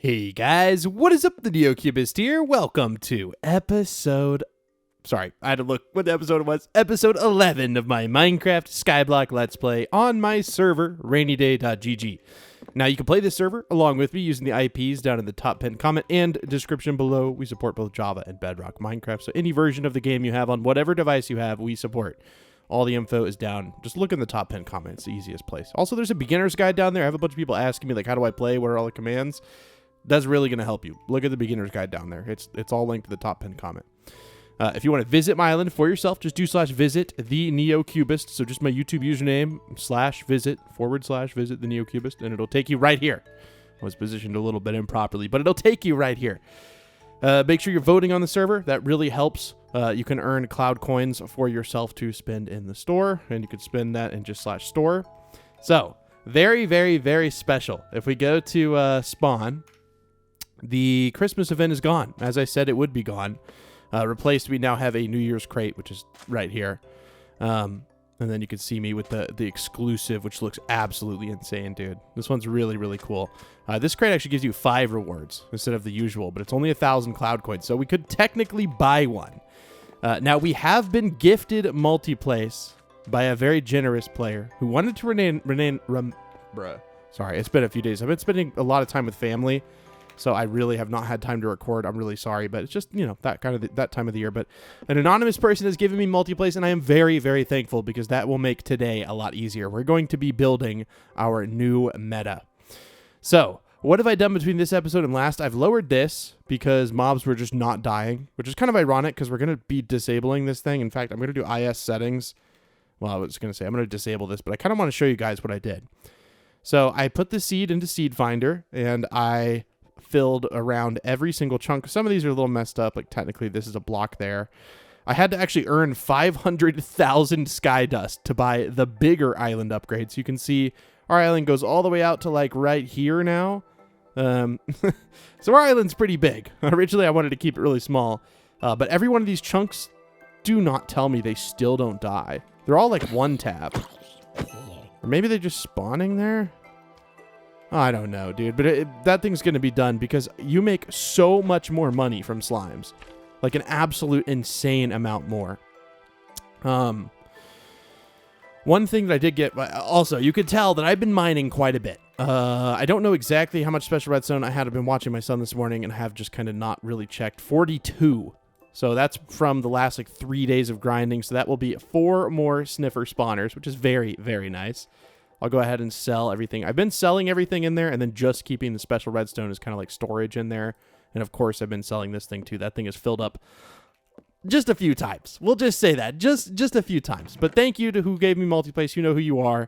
Hey guys, what is up? The NeoCubist here. Welcome to episode... Sorry, I had to look what the episode was. Episode 11 of my Minecraft Skyblock Let's Play on my server, RainyDay.gg. Now, you can play this server along with me using the IPs down in the top pinned comment and description below. We support both Java and Bedrock Minecraft, so any version of the game you have on whatever device you have, we support. All the info is down. Just look in the top pinned comment. It's the easiest place. Also, there's a beginner's guide down there. I have a bunch of people asking me, like, how do I play? What are all the commands? That's really going to help you. Look at the beginner's guide down there. It's all linked to the top pinned comment. If you want to visit my island for yourself, just do /visit the NeoCubist. So just my YouTube username /visit /visit the NeoCubist, and it'll take you right here. I was positioned a little bit improperly, but it'll take you right here. Make sure you're voting on the server. That really helps. You can earn cloud coins for yourself to spend in the store, and you can spend that in just /store. So very, very, very special. If we go to spawn, the Christmas event is gone. As I said, it would be gone. Replaced, we now have a New Year's crate, which is right here. And then you can see me with the exclusive, which looks absolutely insane, dude. This one's really, really cool. This crate actually gives you 5 rewards instead of the usual, but it's only 1,000 cloud coins, so we could technically buy one. Now, we have been gifted multiplace by a very generous player who wanted to Sorry, it's been a few days. I've been spending a lot of time with family, so I really have not had time to record. I'm really sorry, but it's just, you know, that time of the year. But an anonymous person has given me multiplace, and I am very, very thankful because that will make today a lot easier. We're going to be building our new meta. So what have I done between this episode and last? I've lowered this because mobs were just not dying, which is kind of ironic because we're going to be disabling this thing. In fact, I'm going to do IS settings. Well, I was going to say I'm going to disable this, but I kind of want to show you guys what I did. So I put the seed into Seed Finder, and I filled around every single chunk. Some of these are a little messed up. Like technically this is a block there. I had to actually earn 500,000 sky dust to buy the bigger island upgrade. So you can see our island goes all the way out to like right here now. So our island's pretty big. Originally I wanted to keep it really small. But every one of these chunks, do not tell me they still don't die. They're all like 1 tab. Or maybe they're just spawning there. I don't know, dude, but that thing's going to be done because you make so much more money from slimes. Like an absolute insane amount more. One thing that I did get, also, you could tell that I've been mining quite a bit. I don't know exactly how much special redstone I had. I've been watching my son this morning and have just kind of not really checked. 42. So that's from the last like 3 days of grinding. So that will be 4 more sniffer spawners, which is very, very nice. I'll go ahead and sell everything. I've been selling everything in there and then just keeping the special redstone as kind of like storage in there. And of course, I've been selling this thing too. That thing is filled up just a few times. We'll just say that. Just a few times. But thank you to who gave me multiplace. You know who you are.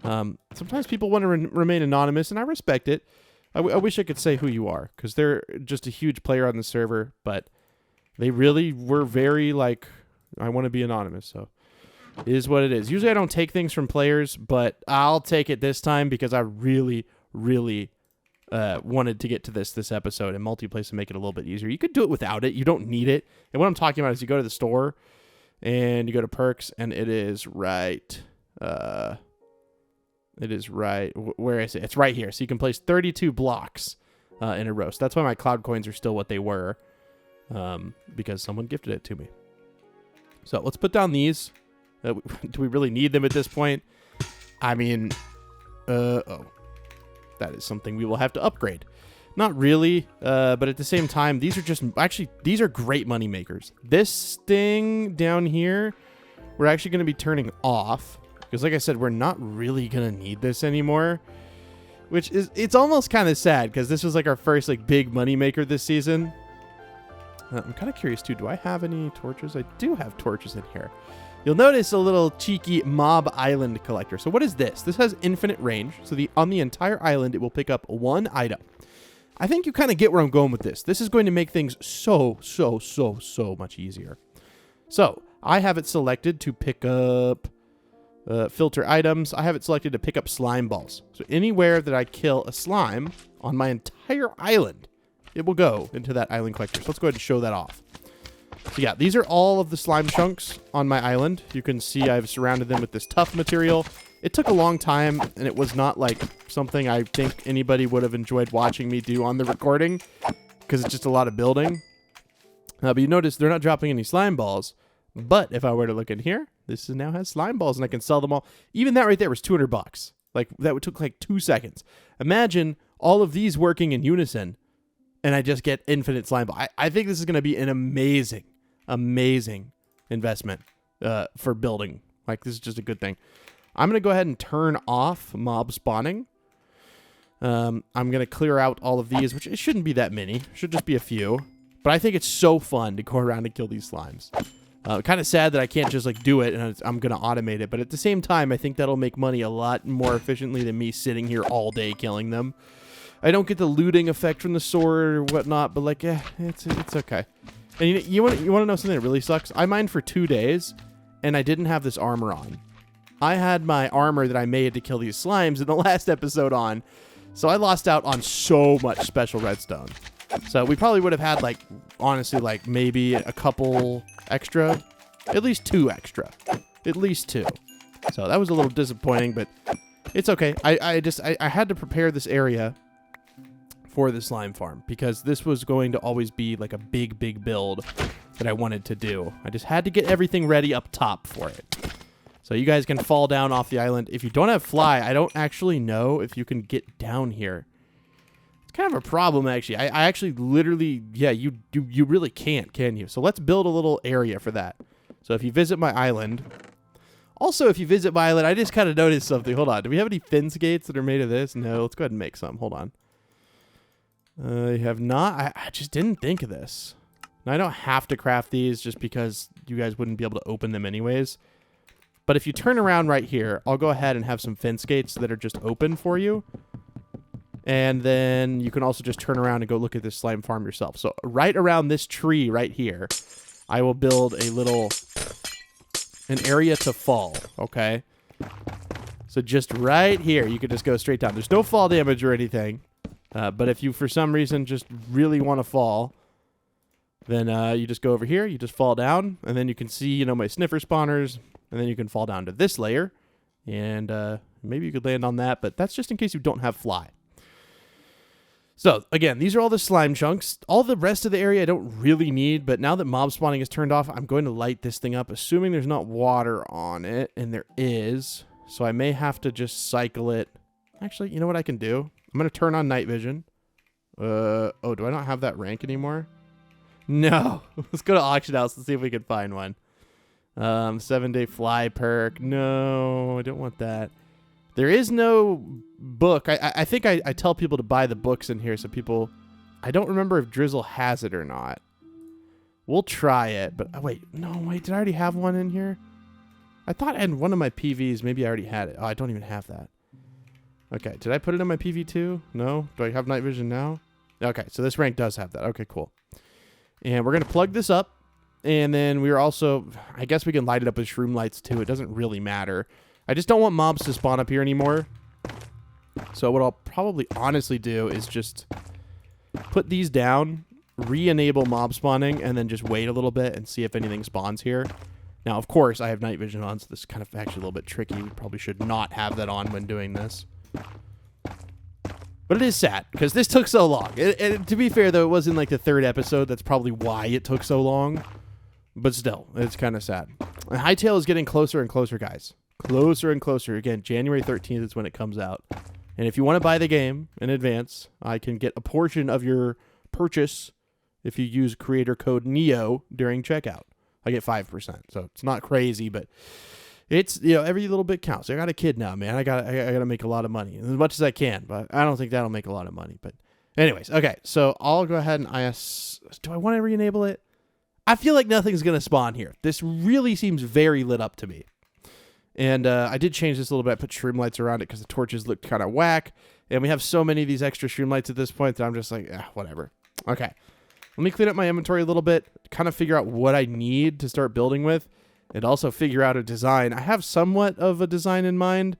Sometimes people want to remain anonymous, and I respect it. I wish I could say who you are because they're just a huge player on the server. But they really were very like, I want to be anonymous, so... It is what it is. Usually I don't take things from players, but I'll take it this time because I really, really wanted to get to this episode, and multiplace to make it a little bit easier. You could do it without it. You don't need it. And what I'm talking about is you go to the store and you go to perks, and it is right. Where is it? It's right here. So you can place 32 blocks in a row. So that's why my cloud coins are still what they were, because someone gifted it to me. So let's put down these. Do we really need them at this point? I mean, that is something we will have to upgrade. Not really, but at the same time, these are just, actually, these are great money makers. This thing down here, we're actually going to be turning off, because like I said, we're not really going to need this anymore, which is, it's almost kind of sad, because this was like our first like big money maker this season. I'm kind of curious too, do I have any torches? I do have torches in here. You'll notice a little cheeky mob island collector. So what is this? This has infinite range. So on the entire island, it will pick up 1 item. I think you kind of get where I'm going with this. This is going to make things so much easier. So I have it selected to pick up filter items. I have it selected to pick up slime balls. So anywhere that I kill a slime on my entire island, it will go into that island collector. So let's go ahead and show that off. So yeah, these are all of the slime chunks on my island. You can see I've surrounded them with this tough material. It took a long time, and it was not like something I think anybody would have enjoyed watching me do on the recording, because it's just a lot of building. But you notice they're not dropping any slime balls. But if I were to look in here, this now has slime balls, and I can sell them all. Even that right there was $200. Like, that took like 2 seconds. Imagine all of these working in unison, and I just get infinite slime ball. I think this is going to be an amazing, amazing investment for building. Like, this is just a good thing. I'm going to go ahead and turn off mob spawning. I'm going to clear out all of these, which it shouldn't be that many. It should just be a few. But I think it's so fun to go around and kill these slimes. Kind of sad that I can't just like do it and I'm going to automate it. But at the same time, I think that'll make money a lot more efficiently than me sitting here all day killing them. I don't get the looting effect from the sword or whatnot, but like, it's okay. And you want to know something that really sucks? I mined for 2 days and I didn't have this armor on. I had my armor that I made to kill these slimes in the last episode on. So I lost out on so much special redstone. So we probably would have had, like, honestly, like, maybe a couple extra. At least 2 extra. At least 2. So that was a little disappointing, but it's okay. I had to prepare this area for the slime farm, because this was going to always be, like, a big, big build that I wanted to do. I just had to get everything ready up top for it. So you guys can fall down off the island. If you don't have fly, I don't actually know if you can get down here. Kind of a problem, actually. I actually literally, yeah, you really can't, can you? So let's build a little area for that. So if you visit my island, also if you visit my island, I just kind of noticed something. Hold on, do we have any fence gates that are made of this? No, let's go ahead and make some. Hold on. You have not. I just didn't think of this. Now, I don't have to craft these just because you guys wouldn't be able to open them anyways. But if you turn around right here, I'll go ahead and have some fence gates that are just open for you. And then you can also just turn around and go look at this slime farm yourself. So right around this tree right here, I will build an area to fall, okay? So just right here, you can just go straight down. There's no fall damage or anything. But if you, for some reason, just really want to fall, then you just go over here, you just fall down, and then you can see, my sniffer spawners, and then you can fall down to this layer, and maybe you could land on that, but that's just in case you don't have fly. So, again, these are all the slime chunks. All the rest of the area I don't really need, but now that mob spawning is turned off, I'm going to light this thing up, assuming there's not water on it, and there is. So I may have to just cycle it. Actually, you know what I can do? I'm going to turn on night vision. Oh, do I not have that rank anymore? No. Let's go to auction house and see if we can find one. 7-day fly perk. No, I don't want that. There is no book. I think I tell people to buy the books in here so people... I don't remember if Drizzle has it or not. We'll try it, but... Oh, wait, did I already have one in here? I thought in one of my PVs, maybe I already had it. Oh, I don't even have that. Okay, did I put it in my PV too? No? Do I have night vision now? Okay, so this rank does have that. Okay, cool. And we're going to plug this up. And then we're also... I guess we can light it up with shroom lights too. It doesn't really matter. I just don't want mobs to spawn up here anymore. So what I'll probably honestly do is just put these down, re-enable mob spawning, and then just wait a little bit and see if anything spawns here. Now, of course, I have night vision on, so this is kind of actually a little bit tricky. We probably should not have that on when doing this. But it is sad, because this took so long. And to be fair, though, it was in like the 3rd episode. That's probably why it took so long. But still, it's kind of sad. And Hightail is getting closer and closer, guys. Closer and closer. Again, January 13th is when it comes out. And if you want to buy the game in advance, I can get a portion of your purchase if you use creator code NEO during checkout. I get 5%. So it's not crazy, but it's, every little bit counts. I got a kid now, man. I got to make a lot of money as much as I can, but I don't think that'll make a lot of money. But anyways, okay. So I'll go ahead and do I want to re-enable it? I feel like nothing's going to spawn here. This really seems very lit up to me. And I did change this a little bit. I put shroom lights around it because the torches looked kind of whack. And we have so many of these extra shroom lights at this point that I'm just like, whatever. Okay. Let me clean up my inventory a little bit, kind of figure out what I need to start building with, and also figure out a design. I have somewhat of a design in mind,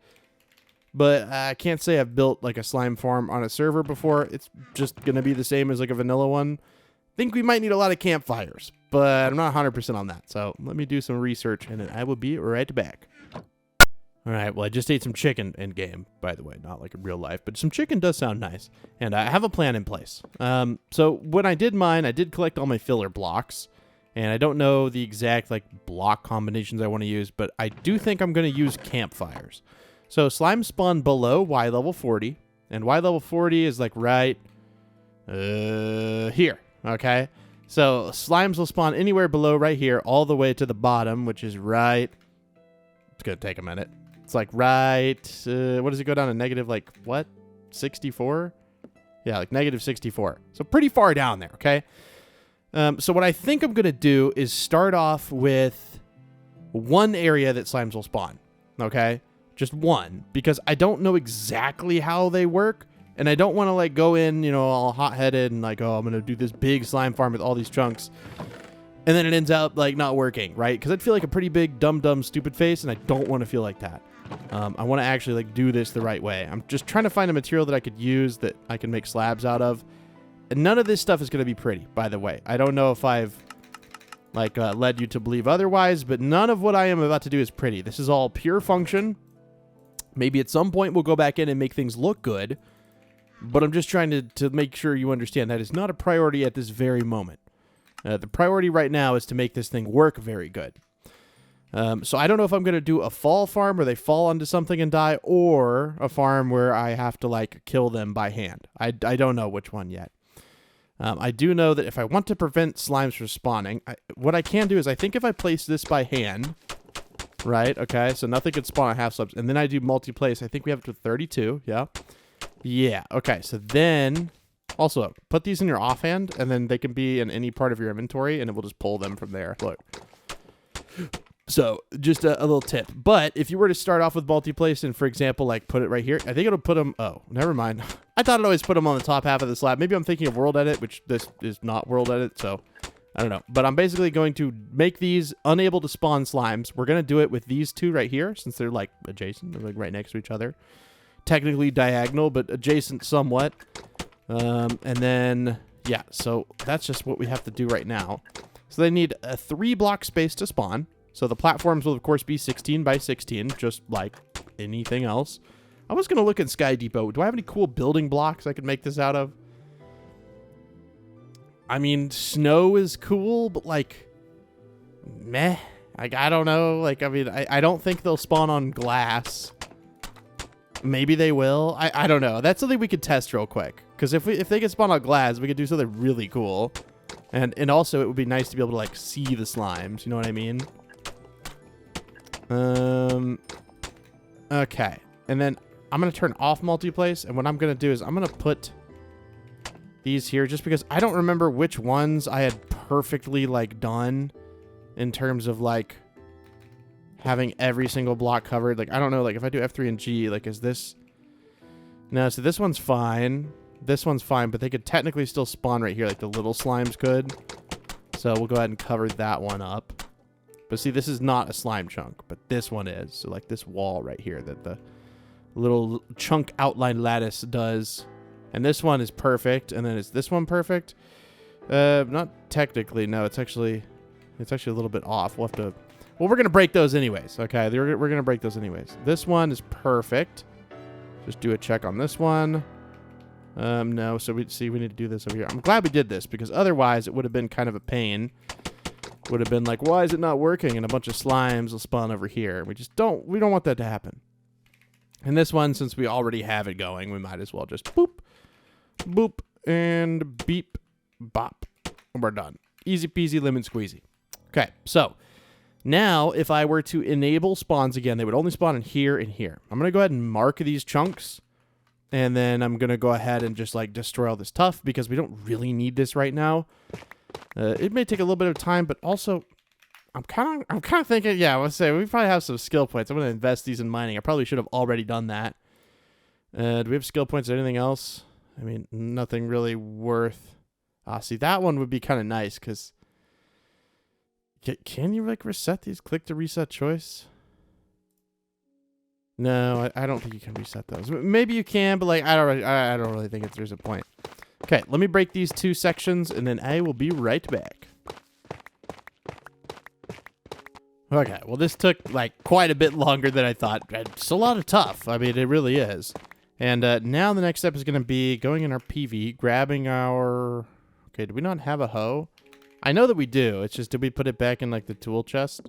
but I can't say I've built like a slime farm on a server before. It's just going to be the same as like a vanilla one. I think we might need a lot of campfires, but I'm not 100% on that. So let me do some research, and then I will be right back. All right, well, I just ate some chicken in game, by the way, not like in real life, but some chicken does sound nice, and I have a plan in place. So when I did mine, I did collect all my filler blocks, and I don't know the exact like block combinations I want to use, but I do think I'm going to use campfires. So slime spawn below Y level 40, and Y level 40 is like right here, okay? So slimes will spawn anywhere below right here, all the way to the bottom, which is right... It's going to take a minute. It's like right, what does it go down to negative, like, what, 64? Yeah, like negative 64. So pretty far down there, okay? So what I think I'm going to do is start off with one area that slimes will spawn, okay? Just one, because I don't know exactly how they work, and I don't want to, like, go in, you know, all hot-headed and, like, oh, I'm going to do this big slime farm with all these chunks. And then it ends up, like, not working, right? Because I'd feel like a pretty big, dumb, stupid face, and I don't want to feel like that. I want to actually, like, do this the right way. I'm just trying to find a material that I could use that I can make slabs out of. And none of this stuff is going to be pretty, by the way. I don't know if I've, like, led you to believe otherwise, but none of what I am about to do is pretty. This is all pure function. Maybe at some point we'll go back in and make things look good, but I'm just trying to make sure you understand that is not a priority at this very moment. The priority right now is to make this thing work very good. So I don't know if I'm going to do a fall farm where they fall onto something and die, or a farm where I have to, like, kill them by hand. I don't know which one yet. I do know that if I want to prevent slimes from spawning, what I can do is I think if I place this by hand, right, okay, so nothing could spawn on half slabs, and then I do multi-place, I think we have to 32, yeah? Yeah, okay, so then... Also, put these in your offhand, and then they can be in any part of your inventory, and it will just pull them from there. Look. So, just a little tip. But if you were to start off with multi-place and, for example, like, put it right here, I think it'll put them... Oh, never mind. I thought it always put them on the top half of the slab. Maybe I'm thinking of world edit, which this is not world edit, so I don't know. But I'm basically going to make these unable to spawn slimes. We're going to do it with these two right here, since they're, like, adjacent. They're, like, right next to each other. Technically diagonal, but adjacent somewhat. And then, yeah, so that's just what we have to do right now. So they need a 3-block space to spawn. So the platforms will, of course, be 16 by 16, just like anything else. I was going to look at Sky Depot. Do I have any cool building blocks I could make this out of? I mean, snow is cool, but, like, meh. Like, I don't know. Like, I mean, I don't think they'll spawn on glass. Maybe they will. I don't know. That's something we could test real quick. Because if they could spawn on glass, we could do something really cool. And also, it would be nice to be able to, like, see the slimes. You know what I mean? Okay. And then I'm going to turn off multi-place. And what I'm going to do is I'm going to put these here just because I don't remember which ones I had perfectly, like, done in terms of, like, having every single block covered. Like, I don't know, like, if I do F3 and G, like, is this... No, so this one's fine. This one's fine, but they could technically still spawn right here, like the little slimes could. So we'll go ahead and cover that one up. But see, this is not a slime chunk, but this one is. So, like, this wall right here that the little chunk outline lattice does. And this one is perfect. And then is this one perfect? Not technically, no. It's actually a little bit off. We'll have to... Well, we're going to break those anyways, okay? We're going to break those anyways. This one is perfect. Just do a check on this one. No, so we need to do this over here. I'm glad we did this, because otherwise it would have been kind of a pain. Would have been like, why is it not working? And a bunch of slimes will spawn over here. We don't want that to happen. And this one, since we already have it going, we might as well just boop, boop, and beep, bop. And we're done. Easy peasy, lemon squeezy. Okay, so... Now, if I were to enable spawns again, they would only spawn in here and here. I'm going to go ahead and mark these chunks. And then I'm going to go ahead and just, like, destroy all this stuff because we don't really need this right now. It may take a little bit of time, but also I'm kind of thinking, yeah, let's say we probably have some skill points. I'm going to invest these in mining. I probably should have already done that. Do we have skill points or anything else? I mean, nothing really worth... see, that one would be kind of nice because... Can you, like, reset these? Click to reset choice? No, I don't think you can reset those. Maybe you can, but, like, I don't really think there's a point. Okay, let me break these two sections, and then I will be right back. Okay, well, this took, like, quite a bit longer than I thought. It's a lot of tough. I mean, it really is. And now the next step is going to be going in our PV, grabbing our... Okay, do we not have a hoe? I know that we do. It's just, did we put it back in, like, the tool chest?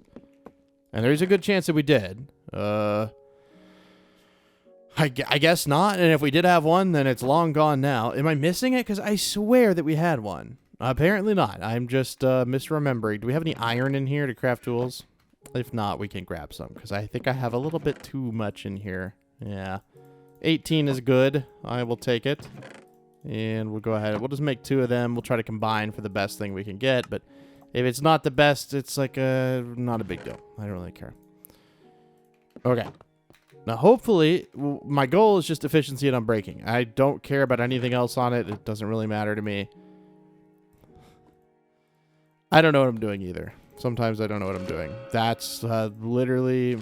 And there's a good chance that we did. I guess not. And if we did have one, then it's long gone now. Am I missing it? Because I swear that we had one. Apparently not. I'm just misremembering. Do we have any iron in here to craft tools? If not, we can grab some. Because I think I have a little bit too much in here. Yeah. 18 is good. I will take it. And we'll go ahead. We'll just make 2 of them. We'll try to combine for the best thing we can get. But if it's not the best, it's like not a big deal. I don't really care. Okay. Now, hopefully, my goal is just efficiency and unbreaking. I don't care about anything else on it. It doesn't really matter to me. I don't know what I'm doing either. Sometimes I don't know what I'm doing. That's literally...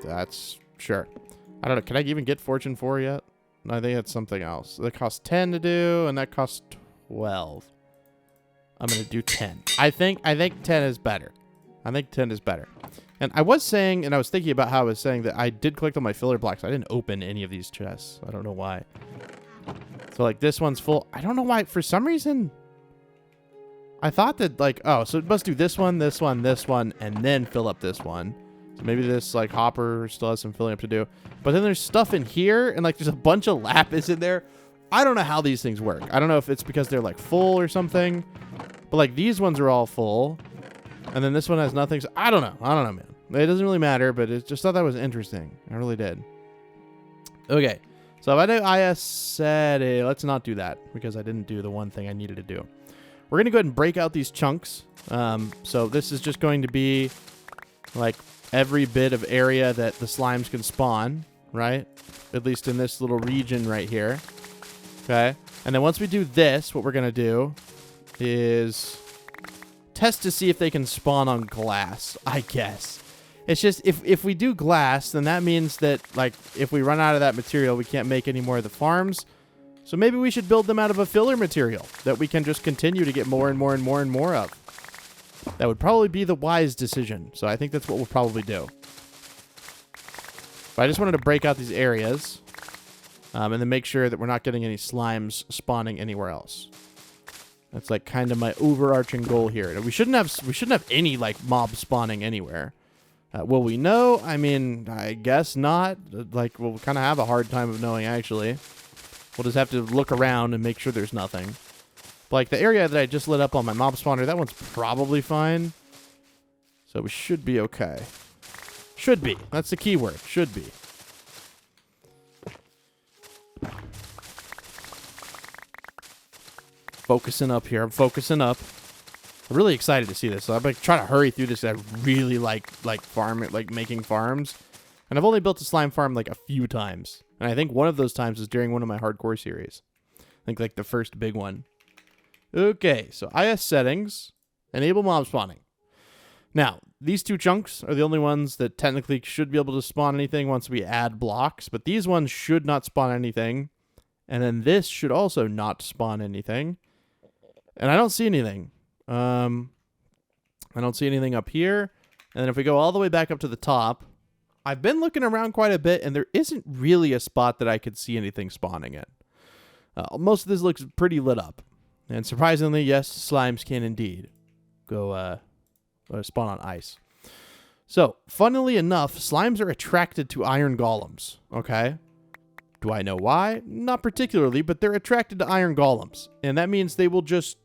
That's... Sure. I don't know. Can I even get Fortune 4 yet? No, I think that's something else. That costs 10 to do, and that costs 12. I'm going to do 10. I think 10 is better. I think 10 is better. And I was saying, and I was thinking about how I was saying that I did collect all my filler blocks. I didn't open any of these chests. I don't know why. So, like, this one's full. I don't know why. For some reason, I thought that, like, oh, so it must do this one, this one, this one, and then fill up this one. So maybe this, like, hopper still has some filling up to do. But then there's stuff in here, and, like, there's a bunch of lapis in there. I don't know how these things work. I don't know if it's because they're, like, full or something. But, like, these ones are all full. And then this one has nothing. So I don't know. I don't know, man. It doesn't really matter, but it just thought that was interesting. I really did. Okay. So if I do IS set A, let's not do that because I didn't do the one thing I needed to do. We're going to go ahead and break out these chunks. So this is just going to be like every bit of area that the slimes can spawn, right? At least in this little region right here. Okay. And then once we do this, what we're going to do is test to see if they can spawn on glass, I guess. It's just, if we do glass, then that means that, like, if we run out of that material, we can't make any more of the farms. So maybe we should build them out of a filler material that we can just continue to get more and more and more and more of. That would probably be the wise decision. So I think that's what we'll probably do. But I just wanted to break out these areas and then make sure that we're not getting any slimes spawning anywhere else. That's like kind of my overarching goal here. We shouldn't have any like mob spawning anywhere. Will we know? I mean, I guess not. Like, we'll kind of have a hard time of knowing, actually. We'll just have to look around and make sure there's nothing. But, like, the area that I just lit up on my mob spawner, that one's probably fine. So we should be okay. Should be. That's the key word. Should be. Focusing up here. I'm focusing up. I'm really excited to see this. So I'm like trying to hurry through this. I really like making farms. And I've only built a slime farm like a few times. And I think one of those times was during one of my hardcore series. I think like the first big one. Okay, so IS settings, enable mob spawning. Now, these two chunks are the only ones that technically should be able to spawn anything once we add blocks. But these ones should not spawn anything. And then this should also not spawn anything. And I don't see anything. I don't see anything up here. And then if we go all the way back up to the top, I've been looking around quite a bit, and there isn't really a spot that I could see anything spawning in. Most of this looks pretty lit up. And surprisingly, yes, slimes can indeed go spawn on ice. So, funnily enough, slimes are attracted to iron golems, okay? Do I know why? Not particularly, but they're attracted to iron golems. And that means they will just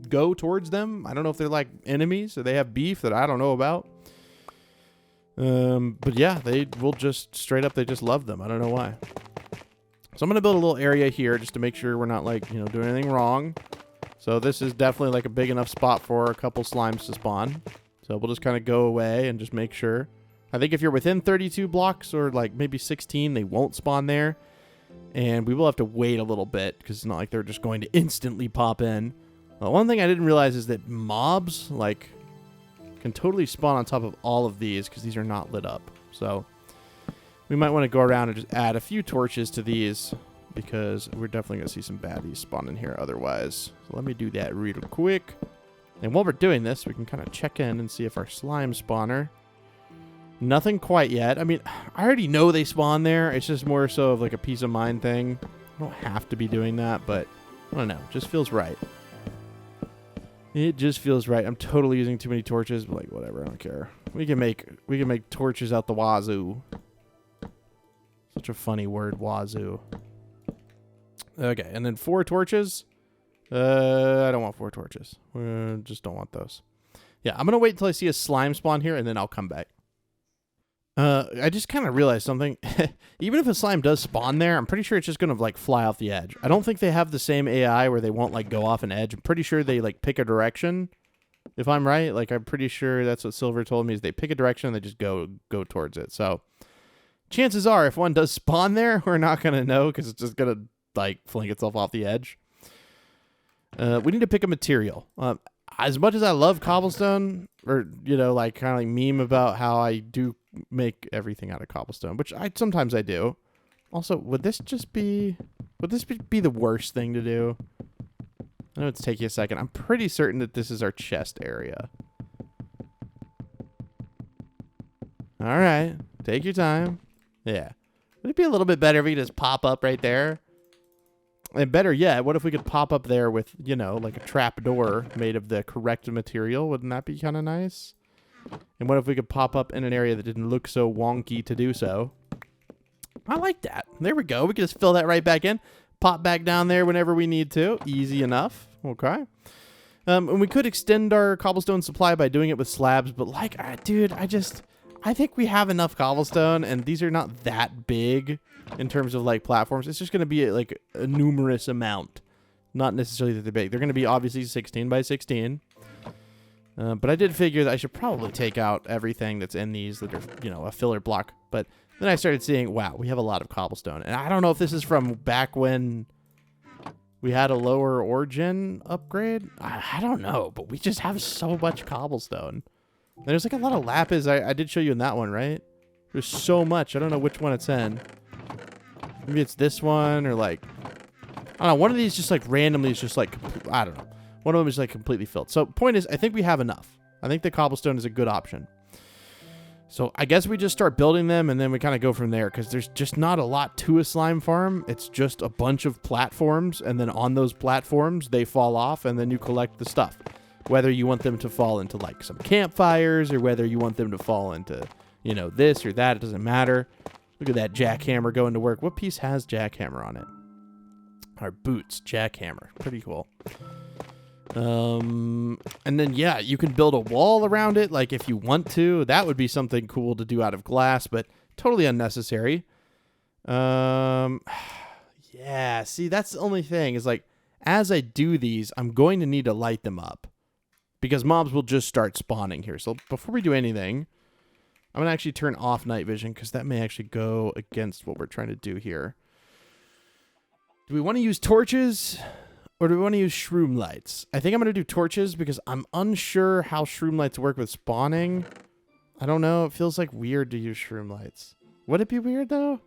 go towards them. I don't know if they're like enemies or they have beef that I don't know about. But yeah, they will just straight up, they just love them. I don't know why. So I'm going to build a little area here just to make sure we're not like, doing anything wrong. So this is definitely like a big enough spot for a couple slimes to spawn. So we'll just kind of go away and just make sure. I think if you're within 32 blocks or like maybe 16, they won't spawn there. And we will have to wait a little bit because it's not like they're just going to instantly pop in. One thing I didn't realize is that mobs, like, can totally spawn on top of all of these because these are not lit up. So we might want to go around and just add a few torches to these because we're definitely going to see some baddies spawn in here otherwise. So let me do that real quick. And while we're doing this, we can kind of check in and see if our slime spawner Nothing quite yet. I mean, I already know they spawn there. It's just more so of like a peace of mind thing. I don't have to be doing that, but I don't know. It just feels right. It just feels right. I'm totally using too many torches, but like whatever, I don't care. We can make torches out the wazoo. Such a funny word, wazoo. Okay, and then 4 torches. I don't want 4 torches. Just don't want those. Yeah, I'm gonna wait until I see a slime spawn here, and then I'll come back. I just kind of realized something. Even if a slime does spawn there, I'm pretty sure it's just gonna like fly off the edge. I don't think they have the same AI where they won't like go off an edge. I'm pretty sure they like pick a direction. If I'm right, like I'm pretty sure that's what Silver told me, is they pick a direction and they just go towards it. So chances are, if one does spawn there, we're not gonna know because it's just gonna like fling itself off the edge. We need to pick a material. As much as I love cobblestone, or you know, like kind of like meme about how I do make everything out of cobblestone, which sometimes I do. Also, would this be the worst thing to do? I know it's taking a second. I'm pretty certain that this is our chest area. All right, take your time. Yeah, would it be a little bit better if we could just pop up right there? And better yet, what if we could pop up there with, you know, like a trap door made of the correct material? Wouldn't that be kind of nice? And what if we could pop up in an area that didn't look so wonky to do so? I like that. There we go. We can just fill that right back in. Pop back down there whenever we need to. Easy enough. Okay. And we could extend our cobblestone supply by doing it with slabs. But like, dude, I think we have enough cobblestone. And these are not that big in terms of like platforms. It's just going to be like a numerous amount. Not necessarily that they're big. They're going to be obviously 16 by 16. But I did figure that I should probably take out everything that's in these that are, you know, a filler block. But then I started seeing, wow, we have a lot of cobblestone. And I don't know if this is from back when we had a lower origin upgrade. I don't know, but we just have so much cobblestone. And there's like a lot of lapis. I did show you in that one, right? There's so much. I don't know which one it's in. Maybe it's this one or like, I don't know. One of these just like randomly is just like, I don't know. One of them is like completely filled. So point is, I think we have enough. I think the cobblestone is a good option. So I guess we just start building them and then we kind of go from there because there's just not a lot to a slime farm. It's just a bunch of platforms, and then on those platforms, they fall off and then you collect the stuff. Whether you want them to fall into like some campfires or whether you want them to fall into, you know, this or that, it doesn't matter. Look at that jackhammer going to work. What piece has jackhammer on it? Our boots, jackhammer. Pretty cool. And then, yeah, you can build a wall around it, like if you want to. That would be something cool to do out of glass, but totally unnecessary. Yeah, see, that's the only thing is like, as I do these, I'm going to need to light them up because mobs will just start spawning here. So before we do anything, I'm going to actually turn off night vision because that may actually go against what we're trying to do here. Do we want to use torches or do we want to use shroom lights? I think I'm going to do torches because I'm unsure how shroom lights work with spawning. I don't know. It feels like weird to use shroom lights. Would it be weird though?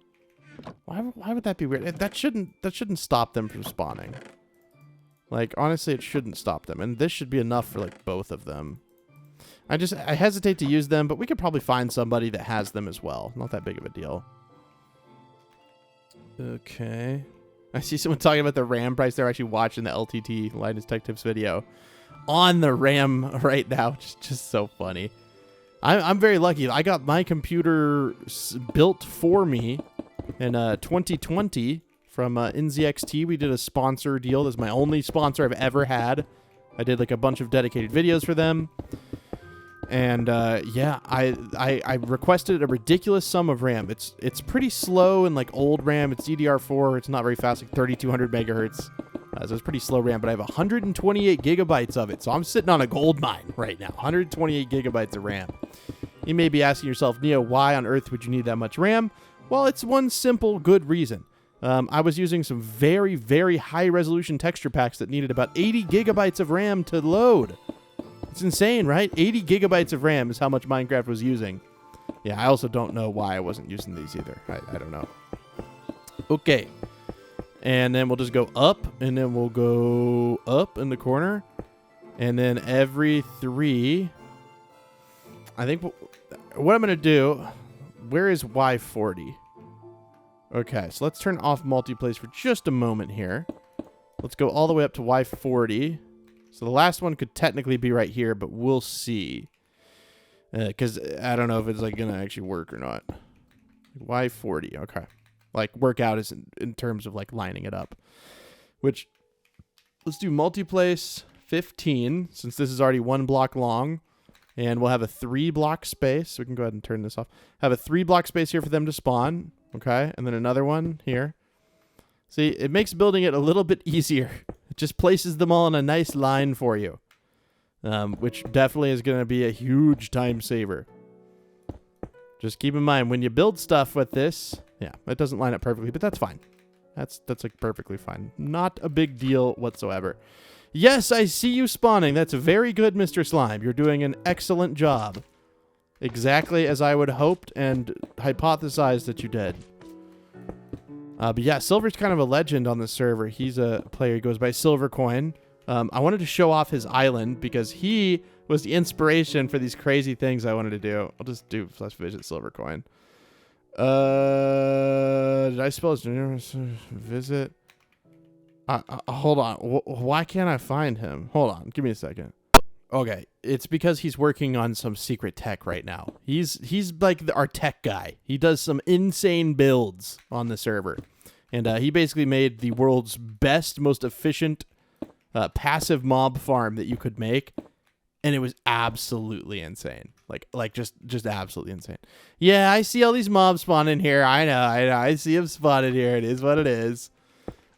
Why would that be weird? That shouldn't stop them from spawning. Like, honestly, it shouldn't stop them. And this should be enough for like both of them. I hesitate to use them, but we could probably find somebody that has them as well. Not that big of a deal. Okay. I see someone talking about the RAM price. They're actually watching the LTT Linus Tech Tips video on the RAM right now, which is just so funny. I'm very lucky. I got my computer built for me in 2020 from NZXT. We did a sponsor deal. This is my only sponsor I've ever had. I did like a bunch of dedicated videos for them. And yeah, I requested a ridiculous sum of RAM. It's pretty slow and like old RAM. It's DDR4. It's not very fast, like 3200 megahertz. So it's pretty slow RAM, but I have 128 gigabytes of it. So I'm sitting on a gold mine right now. 128 gigabytes of RAM. You may be asking yourself, Neo, why on earth would you need that much RAM? Well, it's one simple good reason. I was using some very, very high resolution texture packs that needed about 80 gigabytes of RAM to load. It's insane, right? 80 gigabytes of RAM is how much Minecraft was using. Yeah, I also don't know why I wasn't using these either. I don't know. Okay. And then we'll just go up, and then we'll go up in the corner. And then every 3... I think what I'm going to do, where is Y40? Okay, so let's turn off multiplace for just a moment here. Let's go all the way up to Y40. So the last one could technically be right here, but we'll see. Because I don't know if it's like going to actually work or not. Y40, okay. Like work out is in terms of like lining it up. Which, let's do multiplace 15, since this is already 1 block long. And we'll have a 3 block space. So we can go ahead and turn this off. Have a 3 block space here for them to spawn. Okay, and then another one here. See, it makes building it a little bit easier. It just places them all in a nice line for you. Which definitely is going to be a huge time saver. Just keep in mind, when you build stuff with this, yeah, it doesn't line up perfectly, but that's fine. That's like perfectly fine. Not a big deal whatsoever. Yes, I see you spawning. That's very good, Mr. Slime. You're doing an excellent job. Exactly as I would hoped and hypothesized that you did. But yeah, Silver's kind of a legend on the server. He's a player who goes by Silvercoin. I wanted to show off his island because he was the inspiration for these crazy things I wanted to do. I'll just do / visit Silvercoin. Did I spell his visit? Hold on. Why can't I find him? Hold on. Give me a second. Okay, it's because he's working on some secret tech right now. He's like our tech guy. He does some insane builds on the server. And he basically made the world's best, most efficient passive mob farm that you could make. And it was absolutely insane. Like just absolutely insane. Yeah, I see all these mobs spawning here. I know. I see them spawning here. It is what it is.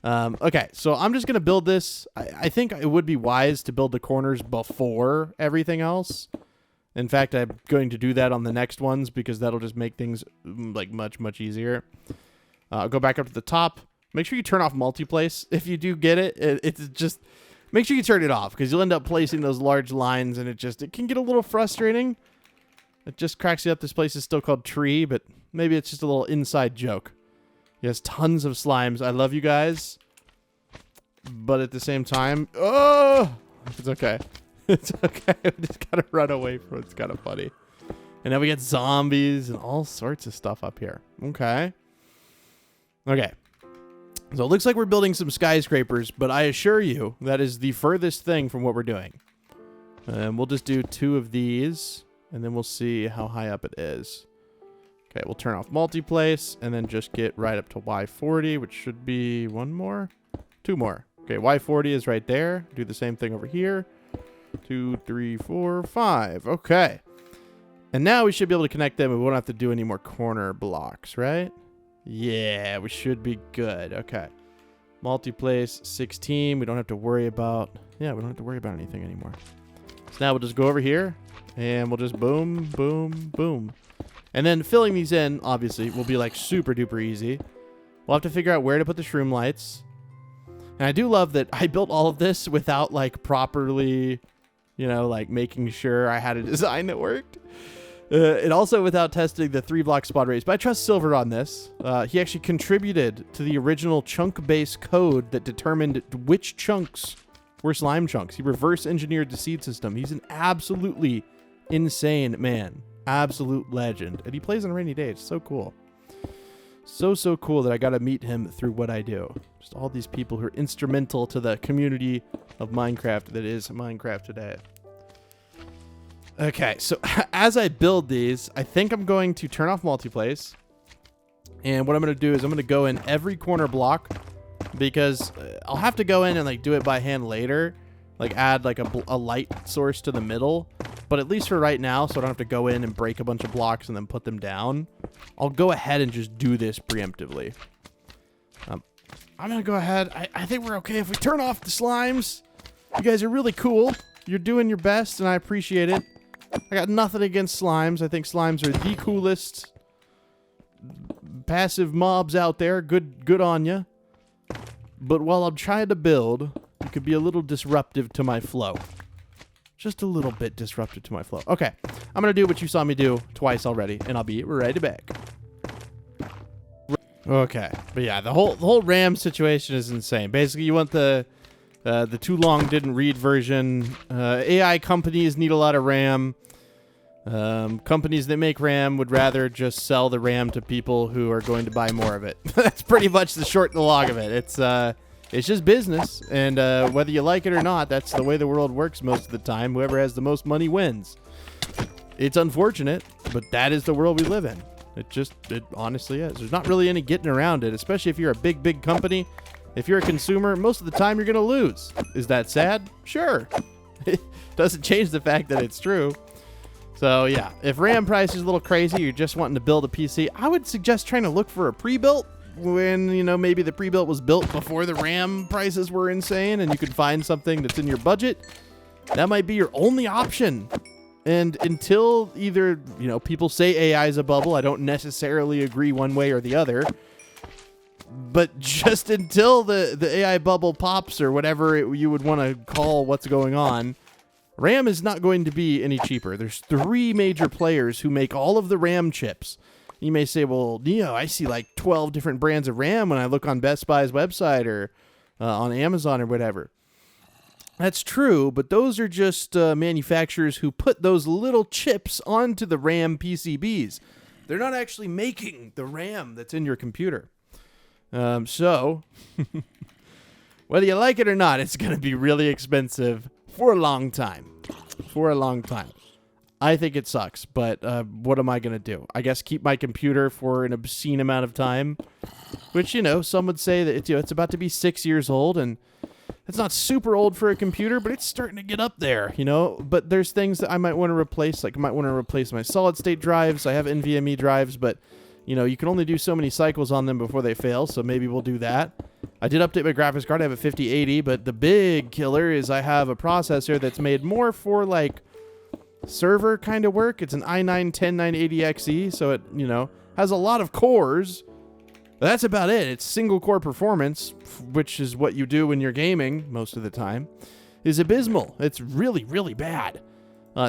Okay, so I'm just going to build this. I think it would be wise to build the corners before everything else. In fact, I'm going to do that on the next ones because that'll just make things like much, much easier. I'll go back up to the top. Make sure you turn off multiplace. If you do get it, it's just... Make sure you turn it off because you'll end up placing those large lines and it can get a little frustrating. It just cracks you up. This place is still called Tree, but maybe it's just a little inside joke. Yes, tons of slimes. I love you guys. But at the same time, oh, it's okay. It's okay. We just gotta run away from it. It's kind of funny. And then we get zombies and all sorts of stuff up here. Okay. Okay. So it looks like we're building some skyscrapers, but I assure you that is the furthest thing from what we're doing. And we'll just do 2 of these, and then we'll see how high up it is. Okay, we'll turn off multiplace, and then just get right up to Y40, which should be 1 more? 2 more. Okay, Y40 is right there. Do the same thing over here. 2, 3, 4, 5. Okay. And now we should be able to connect them. We won't have to do any more corner blocks, right? Yeah, we should be good. Okay. Multiplace 16. We don't have to worry about... Yeah, we don't have to worry about anything anymore. So now we'll just go over here, and we'll just boom, boom, boom. And then filling these in, obviously, will be like super duper easy. We'll have to figure out where to put the shroom lights. And I do love that I built all of this without like properly, you know, like making sure I had a design that worked. And also without testing the 3 block spawn rates. But I trust Silver on this. He actually contributed to the original chunk-based code that determined which chunks were slime chunks. He reverse engineered the seed system. He's an absolutely insane man. Absolute legend. And he plays on RainyDay. It's so cool. So cool that I got to meet him through what I do. Just all these people who are instrumental to the community of Minecraft that is Minecraft today. Okay, so as I build these, I think I'm going to turn off multiplace. And what I'm going to do is I'm going to go in every corner block because I'll have to go in and like do it by hand later. Like add like a light source to the middle. But at least for right now, so I don't have to go in and break a bunch of blocks and then put them down, I'll go ahead and just do this preemptively. I'm going to go ahead. I think we're okay if we turn off the slimes. You guys are really cool. You're doing your best, and I appreciate it. I got nothing against slimes. I think slimes are the coolest passive mobs out there. Good on ya. But while I'm trying to build, you could be a little disruptive to my flow. Just a little bit disruptive to my flow. Okay, I'm going to do what you saw me do twice already, and I'll be right back. Okay, but yeah, the whole RAM situation is insane. Basically, you want the too long didn't read version. AI companies need a lot of RAM. Companies that make RAM would rather just sell the RAM to people who are going to buy more of it. That's pretty much the short and the long of it. It's just business, and whether you like it or not, that's the way the world works most of the time. Whoever has the most money wins. It's unfortunate, but that is the world we live in. It honestly is. There's not really any getting around it, especially if you're a big company. If you're a consumer, most of the time you're going to lose. Is that sad? Sure. It doesn't change the fact that it's true. So yeah, if RAM price is a little crazy, you're just wanting to build a PC, I would suggest trying to look for a pre-built when, you know, maybe the pre-built was built before the RAM prices were insane and you could find something that's in your budget. That might be your only option. And until either, you know, people say AI is a bubble, I don't necessarily agree one way or the other. But just until the AI bubble pops or whatever you would want to call what's going on, RAM is not going to be any cheaper. There's 3 major players who make all of the RAM chips. You may say, well, Neo, I see like 12 different brands of RAM when I look on Best Buy's website or on Amazon or whatever. That's true, but those are just manufacturers who put those little chips onto the RAM PCBs. They're not actually making the RAM that's in your computer. So, whether you like it or not, it's going to be really expensive for a long time. I think it sucks, but what am I going to do? I guess keep my computer for an obscene amount of time, which, you know, some would say that it's about to be 6 years old, and it's not super old for a computer, but it's starting to get up there, you know? But there's things that I might want to replace, like I might want to replace my solid-state drives. I have NVMe drives, but, you know, you can only do so many cycles on them before they fail, so maybe we'll do that. I did update my graphics card. I have a 5080, but the big killer is I have a processor that's made more for, like, server kind of work. It's an i9-10980XE, so it, you know, has a lot of cores. But that's about it. It's single core performance, which is what you do when you're gaming most of the time, is abysmal. It's really, really bad.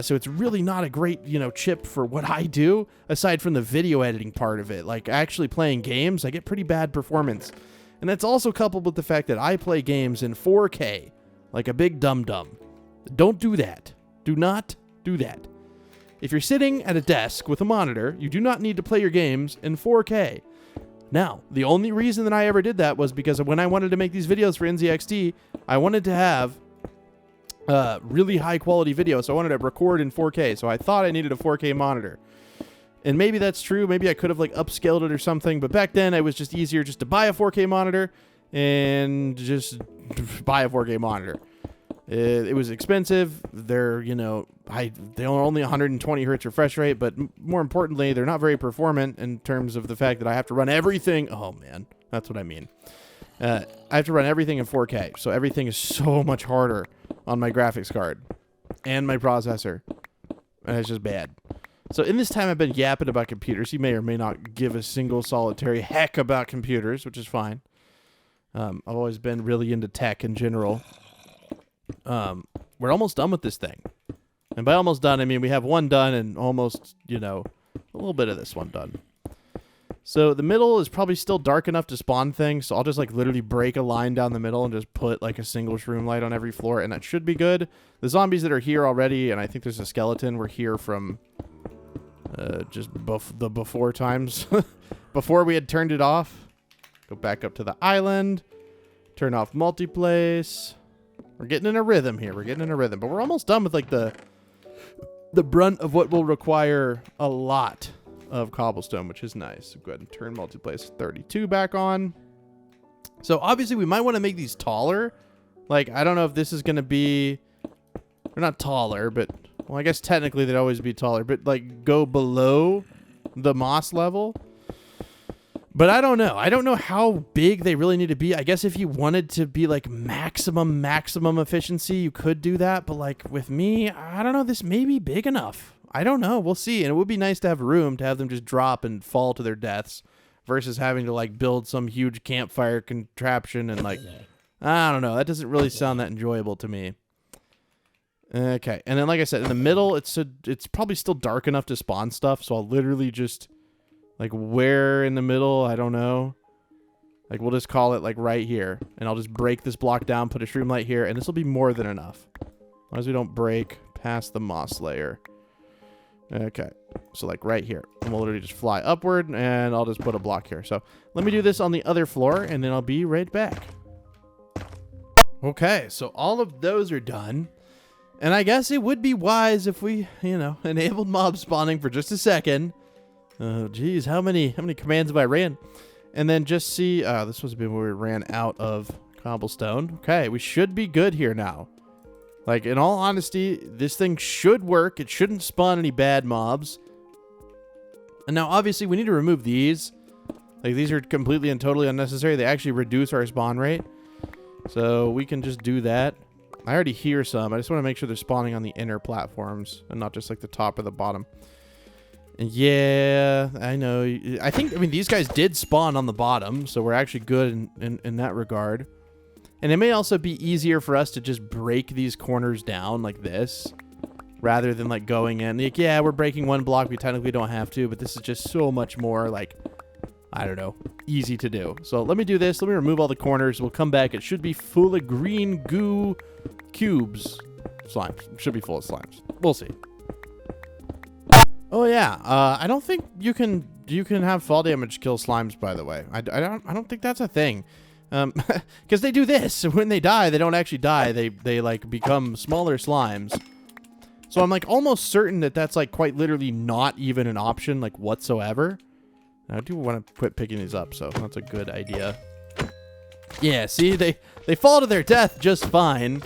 So it's really not a great, you know, chip for what I do, aside from the video editing part of it. Like, actually playing games, I get pretty bad performance. And that's also coupled with the fact that I play games in 4K, like a big dum-dum. Don't do that. Do not do that. If you're sitting at a desk with a monitor, you do not need to play your games in 4K. Now, the only reason that I ever did that was because when I wanted to make these videos for NZXT, I wanted to have really high quality video, so I wanted to record in 4K, so I thought I needed a 4K monitor. And maybe that's true, maybe I could have like upscaled it or something, but back then it was just easier just to buy a 4K monitor and just buy a 4K monitor. It was expensive. They're, you know, they are only 120 hertz refresh rate, but more importantly, they're not very performant in terms of the fact that I have to run everything. Oh man, that's what I mean. I have to run everything in 4K, so everything is so much harder on my graphics card and my processor, and it's just bad. So in this time I've been yapping about computers. You may or may not give a single solitary heck about computers, which is fine. I've always been really into tech in general. We're almost done with this thing. And by almost done, I mean we have one done and almost, you know, a little bit of this one done. So the middle is probably still dark enough to spawn things, so I'll just like literally break a line down the middle and just put like a single shroom light on every floor, and that should be good. The zombies that are here already, and I think there's a skeleton, were here from just the before times. Before we had turned it off. Go back up to the island. Turn off multiplace. We're getting in a rhythm here. But we're almost done with like the brunt of what will require a lot of cobblestone, which is nice. So go ahead and turn multiplace 32 back on. So obviously we might want to make these taller. Like, I don't know if this is going to be... They're not taller, but... Well, I guess technically they'd always be taller, but like go below the moss level. But I don't know. I don't know how big they really need to be. I guess if you wanted to be like maximum efficiency, you could do that. But like with me, I don't know. This may be big enough. I don't know. We'll see. And it would be nice to have room to have them just drop and fall to their deaths versus having to like build some huge campfire contraption and like, I don't know. That doesn't really sound that enjoyable to me. Okay. And then like I said, in the middle, it's probably still dark enough to spawn stuff. So I'll literally just like where in the middle, I don't know. Like we'll just call it like right here. And I'll just break this block down, put a stream light here, and this will be more than enough. As long as we don't break past the moss layer. Okay, so like right here. And we'll literally just fly upward, and I'll just put a block here. So let me do this on the other floor, and then I'll be right back. Okay, so all of those are done. And I guess it would be wise if we, enabled mob spawning for just a second. Oh, geez, how many commands have I ran? And then just see, this was where we ran out of cobblestone. Okay, we should be good here now. Like, in all honesty, this thing should work. It shouldn't spawn any bad mobs. And now, obviously, we need to remove these. Like, these are completely and totally unnecessary. They actually reduce our spawn rate. So we can just do that. I already hear some. I just want to make sure they're spawning on the inner platforms and not just like the top or the bottom. And yeah, I know. I mean, these guys did spawn on the bottom, so we're actually good in that regard. And it may also be easier for us to just break these corners down like this, rather than like going in. Like, yeah, we're breaking one block. We technically don't have to, but this is just so much more like, I don't know, easy to do. So let me do this. Let me remove all the corners. We'll come back. It should be full of green goo cubes. Slimes. It should be full of slimes. We'll see. Oh yeah. I don't think you can have fall damage kill slimes, by the way. I don't think that's a thing. Because they do this. When they die, they don't actually die. They like become smaller slimes. So I'm like almost certain that that's like quite literally not even an option like whatsoever. I do want to quit picking these up, so that's a good idea. Yeah, see, they fall to their death just fine,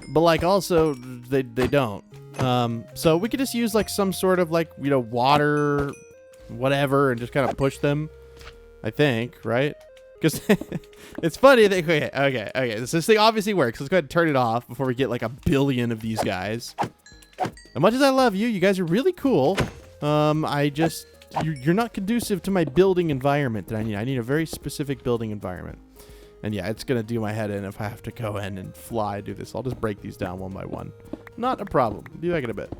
but like also they don't. So we could just use like some sort of like water, whatever, and just kind of push them. I think, right? Because it's funny. Okay. This thing obviously works. Let's go ahead and turn it off before we get like a billion of these guys. As much as I love you, you guys are really cool. You're not conducive to my building environment that I need. I need a very specific building environment. And yeah, it's going to do my head in if I have to go in and fly do this. I'll just break these down one by one. Not a problem. Be back in a bit.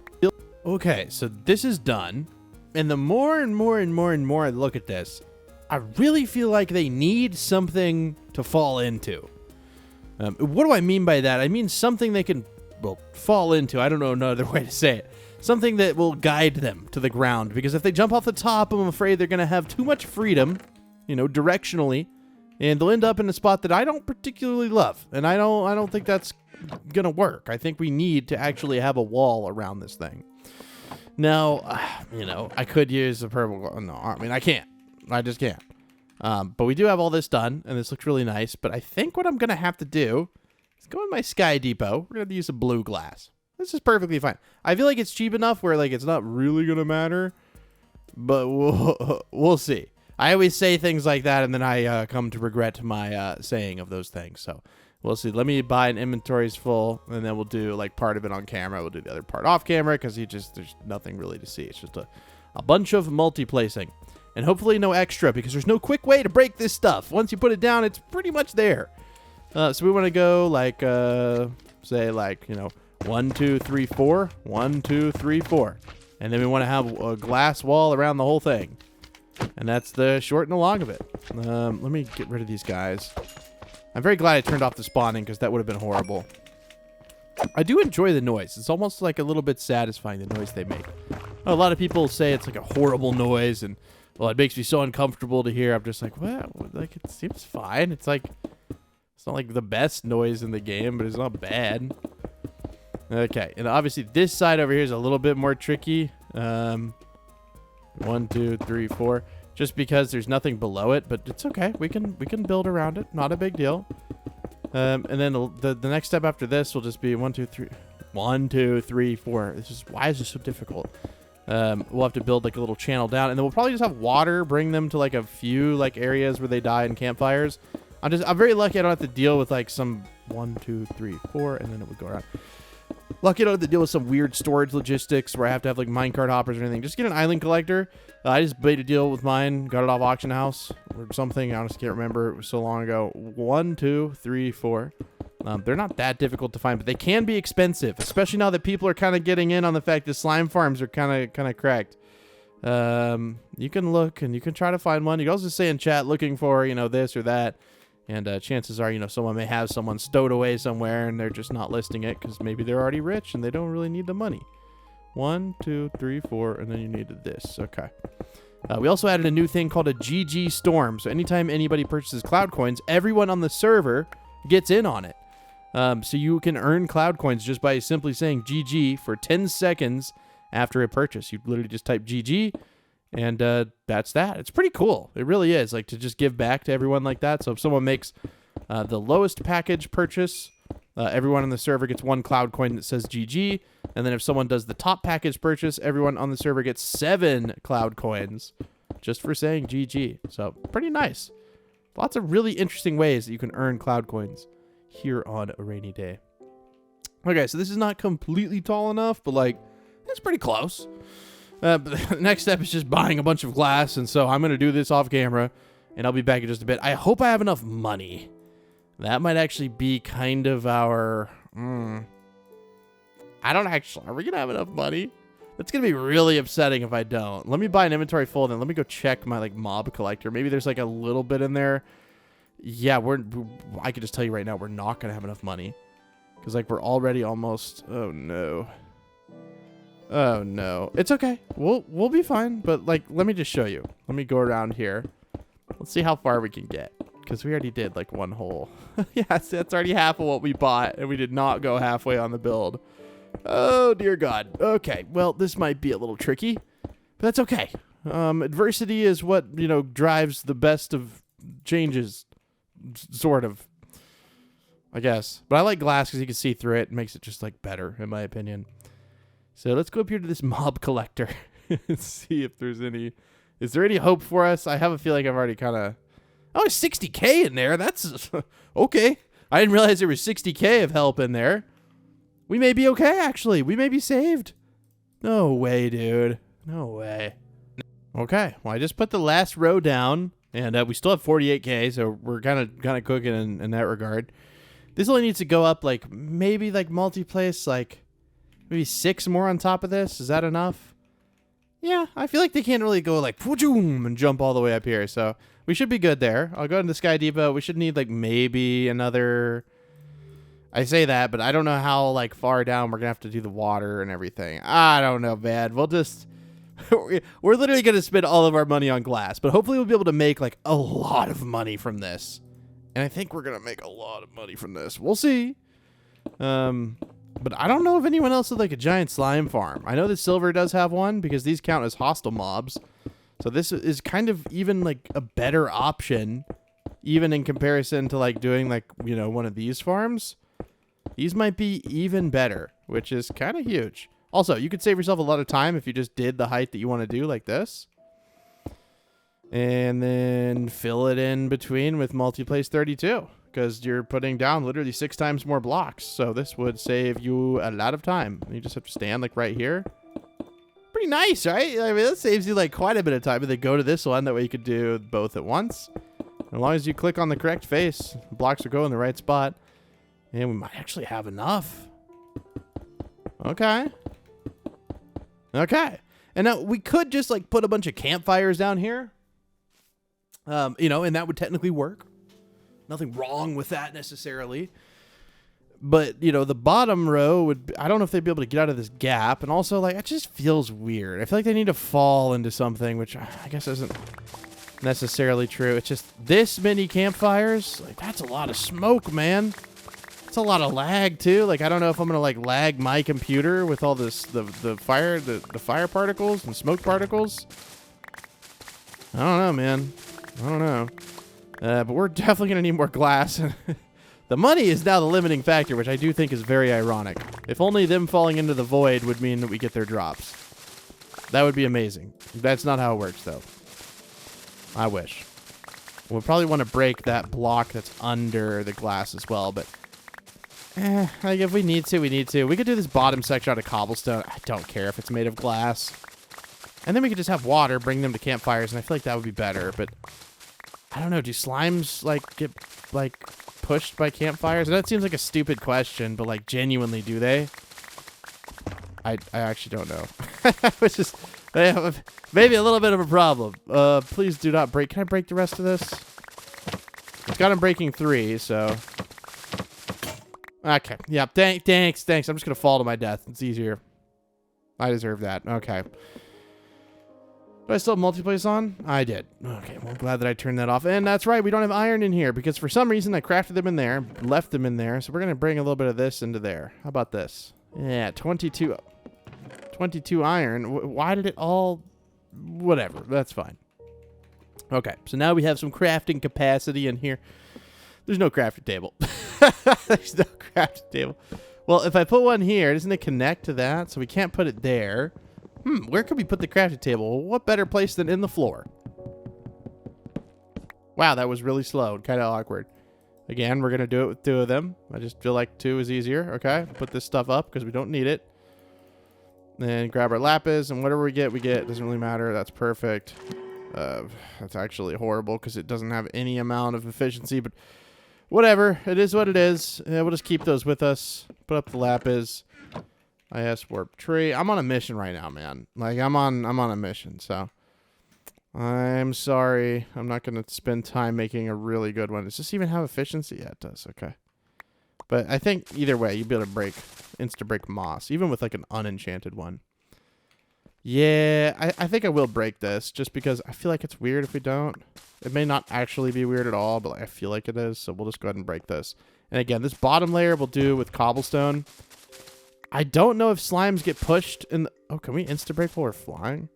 Okay, so this is done. And the more and more I look at this, I really feel like they need something to fall into. What do I mean by that? I mean something they can, fall into. I don't know another way to say it. Something that will guide them to the ground. Because if they jump off the top, I'm afraid they're going to have too much freedom, directionally. And they'll end up in a spot that I don't particularly love. And I don't think that's going to work. I think we need to actually have a wall around this thing. Now, I could use a purple. No, I mean, I can't. I just can't. But we do have all this done, and this looks really nice. But I think what I'm going to have to do is go in my Sky Depot. We're going to use some blue glass. This is perfectly fine. I feel like it's cheap enough where like it's not really going to matter. But we'll see. I always say things like that, and then I come to regret my saying of those things. So we'll see. Let me buy an inventories full, and then we'll do like part of it on camera. We'll do the other part off camera because there's nothing really to see. It's just a bunch of multi-placing. And hopefully no extra, because there's no quick way to break this stuff. Once you put it down, it's pretty much there. So we want to go like, say like, 1, 2, 3, 4. 1, 2, 3, 4. And then we want to have a glass wall around the whole thing. And that's the short and the long of it. Let me get rid of these guys. I'm very glad I turned off the spawning, because that would have been horrible. I do enjoy the noise. It's almost like a little bit satisfying, the noise they make. A lot of people say it's like a horrible noise, and well, it makes me so uncomfortable to hear. I'm just like, well, like it seems fine. It's like, it's not like the best noise in the game, but it's not bad. Okay, and obviously this side over here is a little bit more tricky. 1, 2, 3, 4. Just because there's nothing below it, but it's okay. We can build around it. Not a big deal. And then the next step after this will just be 1, 2, 3. 1, 2, 3, 4. Why is this so difficult? We'll have to build like a little channel down, and then we'll probably just have water bring them to like a few like areas where they die in campfires. I'm very lucky I don't have to deal with like some 1, 2, 3, 4, and then it would go around. Lucky I don't have to deal with some weird storage logistics where I have to have like minecart hoppers or anything. Just get an island collector. I just made a deal with mine, got it off auction house or something. I honestly can't remember. It was so long ago. 1, 2, 3, 4. They're not that difficult to find, but they can be expensive, especially now that people are kind of getting in on the fact that slime farms are kind of cracked. You can look and you can try to find one. You can also say in chat looking for, this or that. And chances are, someone may have someone stowed away somewhere and they're just not listing it because maybe they're already rich and they don't really need the money. 1, 2, 3, 4, and then you needed this. Okay. We also added a new thing called a GG Storm. So anytime anybody purchases cloud coins, everyone on the server gets in on it. So you can earn cloud coins just by simply saying GG for 10 seconds after a purchase. You literally just type GG, and that's that. It's pretty cool. It really is, like, to just give back to everyone like that. So if someone makes the lowest package purchase, everyone on the server gets 1 cloud coin that says GG. And then if someone does the top package purchase, everyone on the server gets 7 cloud coins just for saying GG. So pretty nice. Lots of really interesting ways that you can earn cloud coins here on a rainy day. Okay, so this is not completely tall enough, but like it's pretty close. But the next step is just buying a bunch of glass, and so I'm going to do this off camera, and I'll be back in just a bit. I hope I have enough money. That might actually be kind of our... I don't actually... Are we going to have enough money? That's going to be really upsetting if I don't. Let me buy an inventory full, then let me go check my like mob collector. Maybe there's like a little bit in there. Yeah, I can just tell you right now, we're not going to have enough money. Because like we're already almost... Oh, no. Oh, no. It's okay. We'll be fine. But like, let me just show you. Let me go around here. Let's see how far we can get. Because we already did like 1 hole. Yes, that's already half of what we bought. And we did not go halfway on the build. Oh, dear God. Okay, well, this might be a little tricky, but that's okay. Adversity is what, you know, drives the best of changes, sort of, I guess. But I like glass because you can see through it. It makes it just, like, better, in my opinion. So let's go up here to this mob collector and see if there's any... Is there any hope for us? I have a feeling I've already kind of... Oh, 60K in there. That's... Okay. I didn't realize there was 60K of help in there. We may be okay, actually. We may be saved. No way, dude. No way. Okay. Well, I just put the last row down, and we still have 48K, so we're kind of cooking in that regard. This only needs to go up, like, maybe, like, multi-place, like, maybe 6 more on top of this. Is that enough? Yeah, I feel like they can't really go, like, poojoom, and jump all the way up here, so we should be good there. I'll go into the Sky Depot. We should need, like, maybe another... I say that, but I don't know how, like, far down we're going to have to do the water and everything. I don't know, man. We'll just... we're literally going to spend all of our money on glass, but hopefully we'll be able to make, like, a lot of money from this. And I think we're going to make a lot of money from this. We'll see. But I don't know if anyone else has, like, a giant slime farm. I know that Silver does have one because these count as hostile mobs. So this is kind of even, like, a better option, even in comparison to, like, doing, like, you know, one of these farms. These might be even better, which is kind of huge. Also, you could save yourself a lot of time if you just did the height that you want to do like this. And then fill it in between with multi-place 32. Because you're putting down literally 6 times more blocks. So this would save you a lot of time. You just have to stand like right here. Pretty nice, right? I mean, that saves you like quite a bit of time. But then go to this one. That way you could do both at once. As long as you click on the correct face, the blocks will go in the right spot. And we might actually have enough. Okay. Okay. And now we could just like put a bunch of campfires down here. You know, and that would technically work. Nothing wrong with that necessarily. But, you know, the bottom row would... I don't know if they'd be able to get out of this gap. And also, like, it just feels weird. I feel like they need to fall into something, which I guess isn't necessarily true. It's just this many campfires. Like, that's a lot of smoke, man. It's a lot of lag, too. Like, I don't know if I'm going to, like, lag my computer with all this... The fire particles and smoke particles. I don't know, man. I don't know. But we're definitely going to need more glass. The money is now the limiting factor, which I do think is very ironic. If only them falling into the void would mean that we get their drops. That would be amazing. That's not how it works, though. I wish. We'll probably want to break that block that's under the glass as well, but... like if we need to, we need to. We could do this bottom section out of cobblestone. I don't care if it's made of glass. And then we could just have water, bring them to campfires, and I feel like that would be better, but... I don't know, do slimes, like, get, like, pushed by campfires? I know it seems like a stupid question, but, like, genuinely, do they? I actually don't know. Which is, they have maybe a little bit of a problem. Please do not break. Can I break the rest of this? It's got him breaking 3, so... Okay, yeah, thanks. I'm just gonna fall to my death. It's easier. I deserve that. Okay. Do I still have multiplace on? I did. Okay, well, I'm glad that I turned that off. And that's right, we don't have iron in here because for some reason I crafted them in there, left them in there. So we're going to bring a little bit of this into there. How about this? Yeah, 22 iron. Why did it all... Whatever, that's fine. Okay, so now we have some crafting capacity in here. There's no crafting table. There's no crafting table. Well, if I put one here, doesn't it connect to that? So we can't put it there. Where could we put the crafting table? Well, what better place than in the floor? Wow, that was really slow and kind of awkward. Again, we're going to do it with 2 of them. I just feel like 2 is easier. Okay, put this stuff up because we don't need it. Then grab our lapis, and whatever we get, it doesn't really matter. That's perfect. That's actually horrible because it doesn't have any amount of efficiency, but whatever. It is what it is. We'll just keep those with us. Put up the lapis. warp tree. I'm on a mission right now, man. Like I'm on a mission, so I'm sorry. I'm not gonna spend time making a really good one. Does this even have efficiency? Yeah, it does. Okay. But I think either way, you'd be able to insta break moss, even with like an unenchanted one. Yeah, I think I will break this just because I feel like it's weird if we don't. It may not actually be weird at all, but I feel like it is. So we'll just go ahead and break this. And again, this bottom layer we'll do with cobblestone. I don't know if slimes get pushed in the... Oh, can we insta break while we're flying?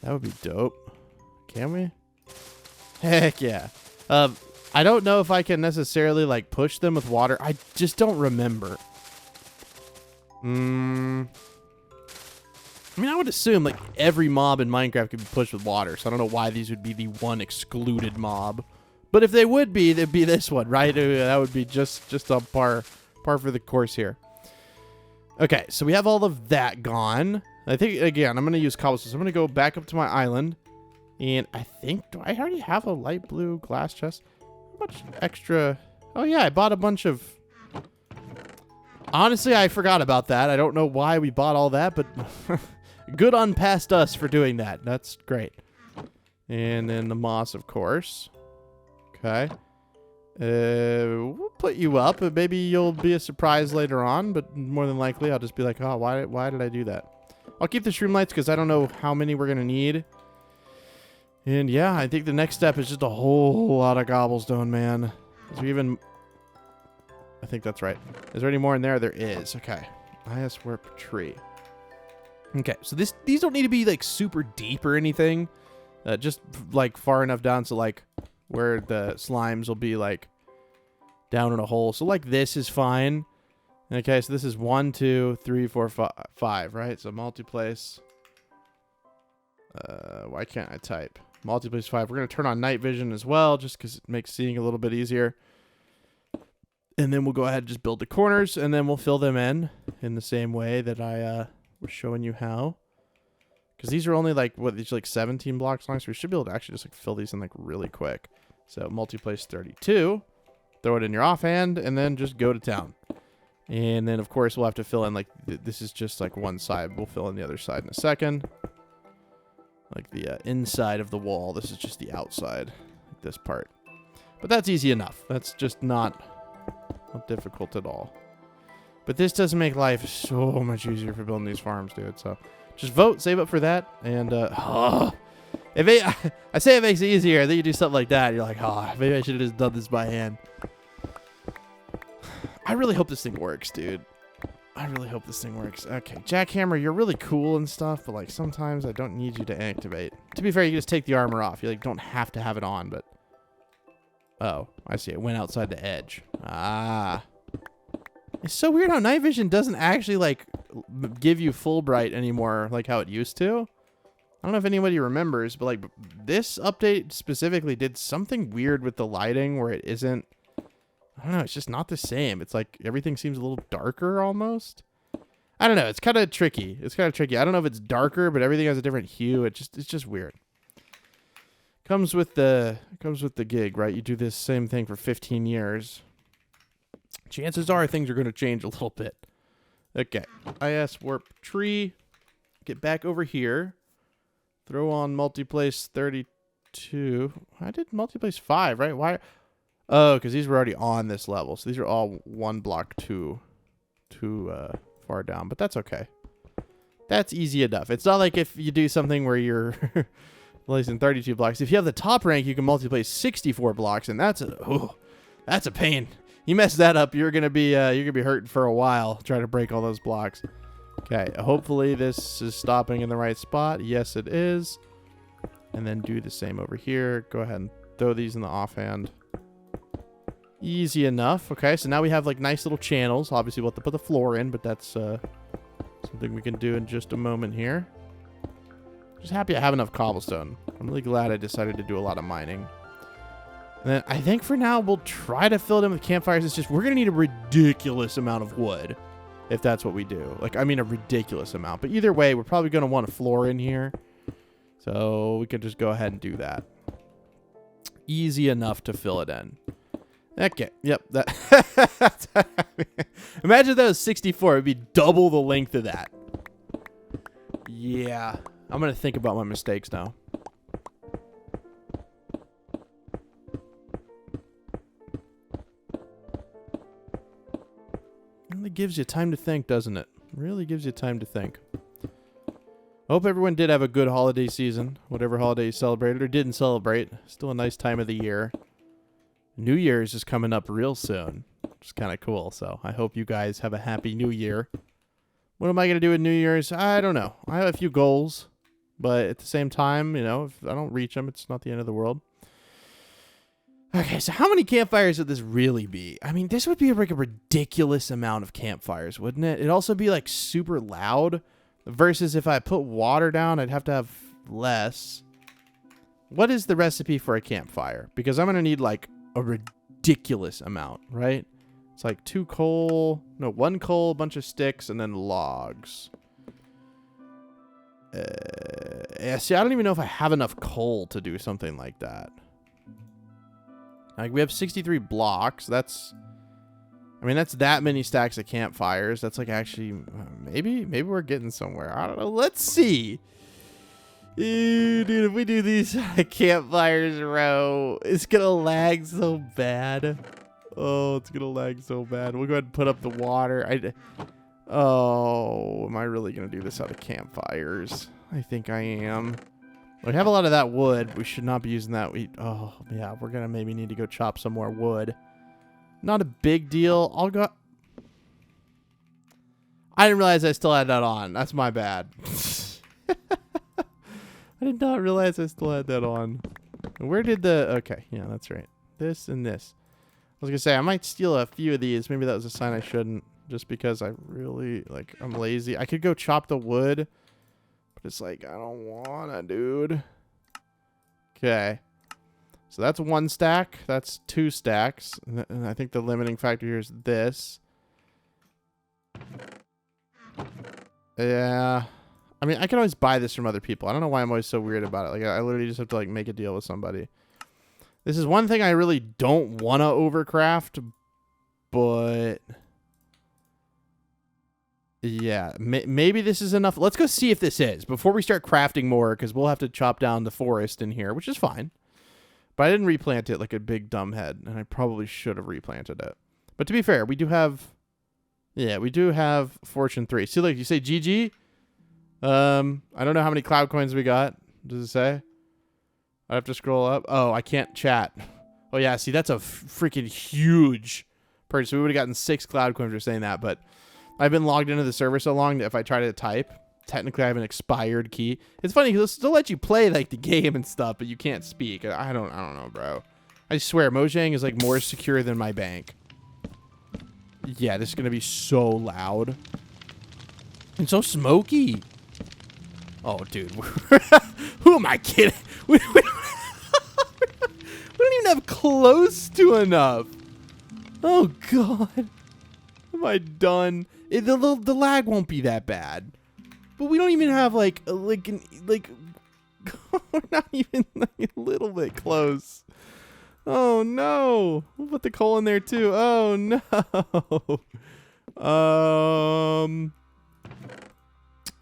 That would be dope. Can we? Heck yeah. I don't know if I can necessarily like push them with water. I just don't remember. I mean, I would assume like every mob in Minecraft could be pushed with water, so I don't know why these would be the one excluded mob. But if they would be, they'd be this one, right? That would be just on par for the course here. Okay, so we have all of that gone. I think, again, I'm going to use cobblestone. So I'm going to go back up to my island. And I think, do I already have a light blue glass chest? How much extra? Oh, yeah, I bought a bunch of... Honestly, I forgot about that. I don't know why we bought all that, but good on past us for doing that. That's great. And then the moss, of course. Okay. We'll put you up. Maybe you'll be a surprise later on, but more than likely I'll just be like, oh, why did I do that? I'll keep the shroom lights because I don't know how many we're going to need. And yeah, I think the next step is just a whole lot of cobblestone, man. Is there even... I think that's right. Is there any more in there? There is. Okay. warp tree. Okay, so these don't need to be like super deep or anything. Just like far enough down so like where the slimes will be like down in a hole. So like this is fine. Okay, so this is 1, 2, 3, 4, 5, right? So multiplace. Why can't I type? Multiplace 5. We're going to turn on night vision as well, just because it makes seeing a little bit easier. And then we'll go ahead and just build the corners, and then we'll fill them in the same way that I was showing you how. Because these are only like, what, these are like 17 blocks long, so we should be able to actually just like fill these in like really quick. So multiplace 32. Throw it in your offhand, and then just go to town. And then, of course, we'll have to fill in, like, this is just, like, one side. We'll fill in the other side in a second. Like, the inside of the wall. This is just the outside, like this part. But that's easy enough. That's just not difficult at all. But this does make life so much easier for building these farms, dude. So, just vote, save up for that, and, I say it makes it easier, then you do something like that, you're like, oh, maybe I should have just done this by hand. I really hope this thing works, dude. I really hope this thing works. Okay, jackhammer, you're really cool and stuff, but like sometimes I don't need you to activate. To be fair, you can just take the armor off. You like don't have to have it on, but oh, I see. It went outside the edge. Ah, it's so weird how night vision doesn't actually like give you full bright anymore, like how it used to. I don't know if anybody remembers, but like this update specifically did something weird with the lighting where it isn't. I don't know. It's just not the same. It's like everything seems a little darker almost. I don't know. It's kind of tricky. I don't know if it's darker, but everything has a different hue. It's just weird. Comes with the gig, right? You do this same thing for 15 years. Chances are things are going to change a little bit. Okay. warp tree. Get back over here. Throw on multiplace 32. I did multiplace 5, right? Why? Oh, because these were already on this level. So these are all one block too far down. But that's okay. That's easy enough. It's not like if you do something where you're placing 32 blocks. If you have the top rank, you can multi-place 64 blocks, and that's a pain. You mess that up, you're gonna be hurting for a while trying to break all those blocks. Okay, hopefully this is stopping in the right spot. Yes, it is. And then do the same over here. Go ahead and throw these in the offhand. Easy enough. Okay, so now we have like nice little channels. Obviously, we'll have to put the floor in, but that's something we can do in just a moment here. Just happy I have enough cobblestone. I'm really glad I decided to do a lot of mining. And then I think for now we'll try to fill it in with campfires. It's just we're going to need a ridiculous amount of wood if that's what we do. Like, I mean a ridiculous amount. But either way, we're probably going to want a floor in here. So we can just go ahead and do that. Easy enough to fill it in. Okay, yep. That imagine that was 64. It would be double the length of that. Yeah. I'm going to think about my mistakes now. Really gives you time to think, doesn't it? Really gives you time to think. Hope everyone did have a good holiday season. Whatever holiday you celebrated or didn't celebrate. Still a nice time of the year. New Year's is coming up real soon. Which is kind of cool. So I hope you guys have a happy New Year. What am I going to do with New Year's? I don't know. I have a few goals. But at the same time, you know, if I don't reach them, it's not the end of the world. Okay, so how many campfires would this really be? I mean, this would be like a ridiculous amount of campfires, wouldn't it? It'd also be like super loud. Versus if I put water down, I'd have to have less. What is the recipe for a campfire? Because I'm going to need like a ridiculous amount, right? It's like 1 coal, a bunch of sticks, and then logs. Yeah, see, I don't even know if I have enough coal to do something like that. Like, we have 63 blocks. That's that many stacks of campfires. That's like actually, maybe we're getting somewhere. I don't know. Let's see. Dude, if we do these campfires in a row, it's going to lag so bad. Oh, it's going to lag so bad. We'll go ahead and put up the water. Oh, am I really going to do this out of campfires? I think I am. We have a lot of that wood. We should not be using that. Oh, yeah, we're going to maybe need to go chop some more wood. Not a big deal. I'll go. I didn't realize I still had that on. That's my bad. I did not realize I still had that on. Where did the... Okay, yeah, that's right. This and this. I was going to say, I might steal a few of these. Maybe that was a sign I shouldn't. Just because I really, like, I'm lazy. I could go chop the wood. But it's like, I don't want to, dude. Okay. So that's 1 stack. That's 2 stacks. And I think the limiting factor here is this. Yeah. I mean, I can always buy this from other people. I don't know why I'm always so weird about it. Like, I literally just have to, like, make a deal with somebody. This is one thing I really don't want to overcraft. But... yeah, maybe this is enough. Let's go see if this is before we start crafting more, because we'll have to chop down the forest in here, which is fine. But I didn't replant it like a big dumb head, and I probably should have replanted it. But to be fair, we do have... yeah, we do have Fortune 3. See, like, you say GG? I don't know how many cloud coins we got. Does it say? I have to scroll up. Oh, I can't chat. Oh, yeah, see, that's a freaking huge purchase. We would have gotten 6 cloud coins for saying that, but I've been logged into the server so long that if I try to type, technically I have an expired key. It's funny, because they'll still let you play, like, the game and stuff, but you can't speak. I don't know, bro. I swear, Mojang is, like, more secure than my bank. Yeah, this is going to be so loud. And so smoky. Oh, dude. Who am I kidding? We don't even have close to enough. Oh, God. Am I done? The lag won't be that bad. But we don't even have, like we're not even like, a little bit close. Oh, no. We'll put the coal in there, too. Oh, no.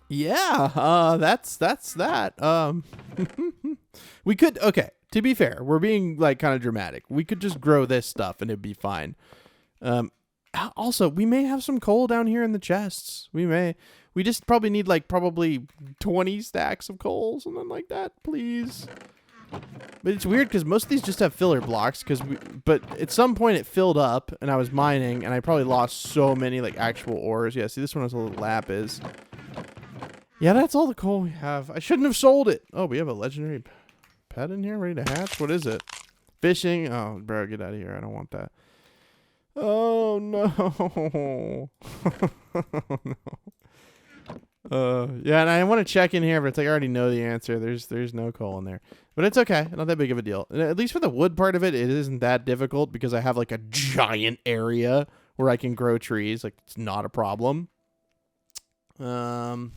Yeah, that's that. We could, okay, to be fair, we're being, like, kind of dramatic. We could just grow this stuff and it'd be fine. Also, we may have some coal down here in the chests. We may. We just probably need like probably 20 stacks of coal, something like that, please. But it's weird because most of these just have filler blocks. But at some point it filled up, and I was mining, and I probably lost so many like actual ores. Yeah, see, this one has a little lapis. Yeah, that's all the coal we have. I shouldn't have sold it. Oh, we have a legendary pet in here ready to hatch. What is it? Fishing. Oh, bro, get out of here. I don't want that. Oh no. Oh, no. Yeah, and I want to check in here, but it's like I already know the answer. There's no coal in there, but it's okay. Not that big of a deal. And at least for the wood part of it, it isn't that difficult because I have like a giant area where I can grow trees. Like it's not a problem. You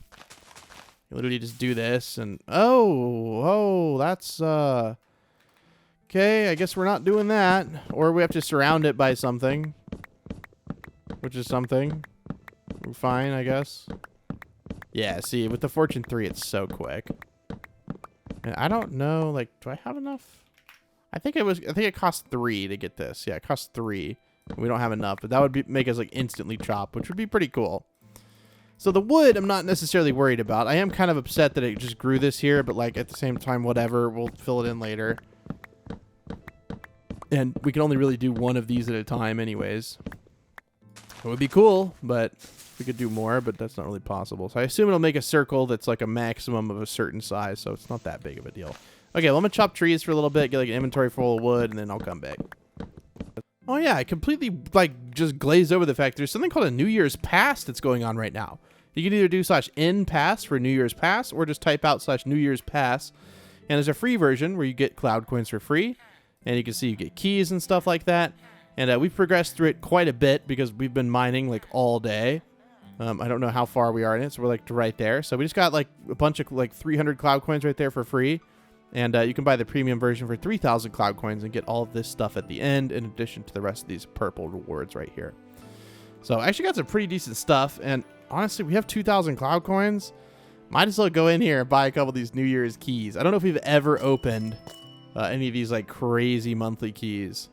literally just do this, and that's okay. I guess we're not doing that, or we have to surround it by something, which is something. We're fine, I guess. Yeah, see, with the Fortune 3, it's so quick. And I don't know, like, do I have enough? I think it cost 3 to get this. Yeah, it cost 3. We don't have enough, but that would make us, like, instantly chop, which would be pretty cool. So the wood, I'm not necessarily worried about. I am kind of upset that it just grew this here, but, like, at the same time, whatever. We'll fill it in later. And we can only really do one of these at a time anyways. It would be cool, but we could do more, but that's not really possible. So I assume it'll make a circle that's like a maximum of a certain size, so it's not that big of a deal. Okay, well, I'm going to chop trees for a little bit, get like an inventory full of wood, and then I'll come back. Oh yeah, I completely like just glazed over the fact there's something called a New Year's Pass that's going on right now. You can either do /in pass for New Year's Pass, or just type out /New Year's Pass. And there's a free version where you get cloud coins for free, and you can see you get keys and stuff like that. And we've progressed through it quite a bit because we've been mining like all day. I don't know how far we are in it, so we're like right there. So we just got like a bunch of like 300 cloud coins right there for free. And you can buy the premium version for 3,000 cloud coins and get all of this stuff at the end in addition to the rest of these purple rewards right here. So I actually got some pretty decent stuff. And honestly, we have 2,000 cloud coins. Might as well go in here and buy a couple of these New Year's keys. I don't know if we've ever opened any of these like crazy monthly keys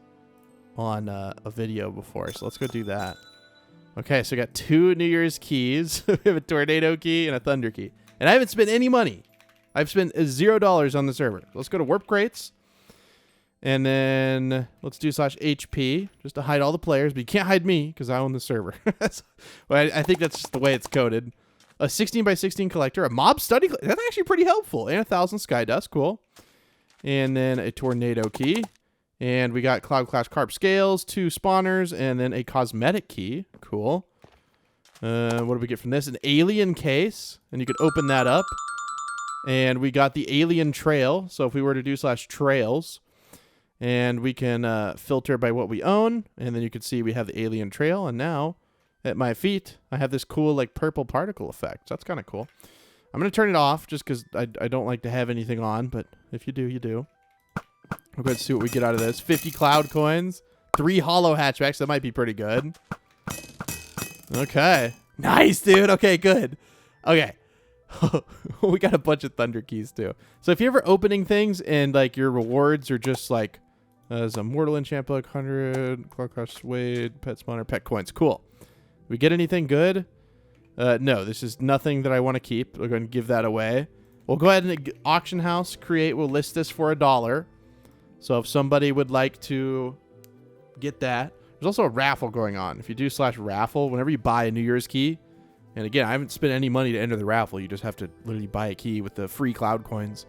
on a video before, so let's go do that. Okay, so we got 2 New Year's keys. We have a tornado key and a thunder key, and I haven't spent any money. I've spent $0 on the server. Let's go to warp crates, and then let's do /HP just to hide all the players, but you can't hide me because I own the server. Well, I think that's just the way it's coded. A 16 by 16 collector, a mob study. That's actually pretty helpful, and 1,000 sky dust. Cool. And then a tornado key. And we got Cloud Clash Carp Scales, 2 spawners, and then a cosmetic key. Cool. What do we get from this? An alien case. And you could open that up. And we got the alien trail. So if we were to do /trails, and we can filter by what we own. And then you can see we have the alien trail. And now, at my feet, I have this cool like purple particle effect. So that's kind of cool. I'm going to turn it off just because I don't like to have anything on. But if you do, you do. We'll go ahead and see what we get out of this. 50 cloud coins, 3 hollow hatchbacks. That might be pretty good. Okay. Nice, dude. Okay, good. Okay. We got a bunch of thunder keys, too. So if you're ever opening things and, like, your rewards are just, like, there's a mortal enchant book, 100, Cloud Crush Suede, pet spawner, pet coins. Cool. We get anything good? No, this is nothing that I want to keep. We're going to give that away. We'll go ahead and auction house create. We'll list this for $1. So if somebody would like to get that, there's also a raffle going on. If you do /raffle, whenever you buy a New Year's key, and again, I haven't spent any money to enter the raffle. You just have to literally buy a key with the free cloud coins.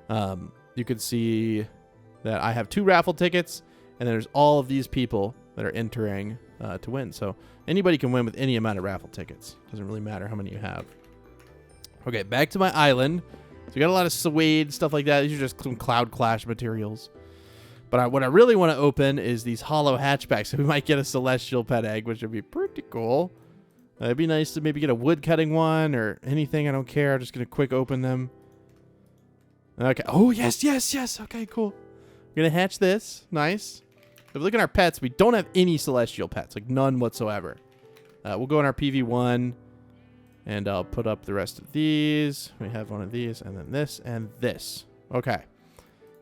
You can see that I have 2 raffle tickets, and then there's all of these people that are entering to win. So anybody can win with any amount of raffle tickets. Doesn't really matter how many you have. Okay, back to my island. So we got a lot of suede, stuff like that. These are just some Cloud Clash materials. But what I really want to open is these hollow hatchbacks. So we might get a celestial pet egg, which would be pretty cool. It'd be nice to maybe get a wood cutting one or anything. I don't care. I'm just going to quick open them. Okay. Oh, yes, yes, yes. Okay, cool. We're going to hatch this. Nice. If we look at our pets, we don't have any celestial pets. Like none whatsoever. We'll go in our PV1. And I'll put up the rest of these. We have one of these and then this and this. Okay.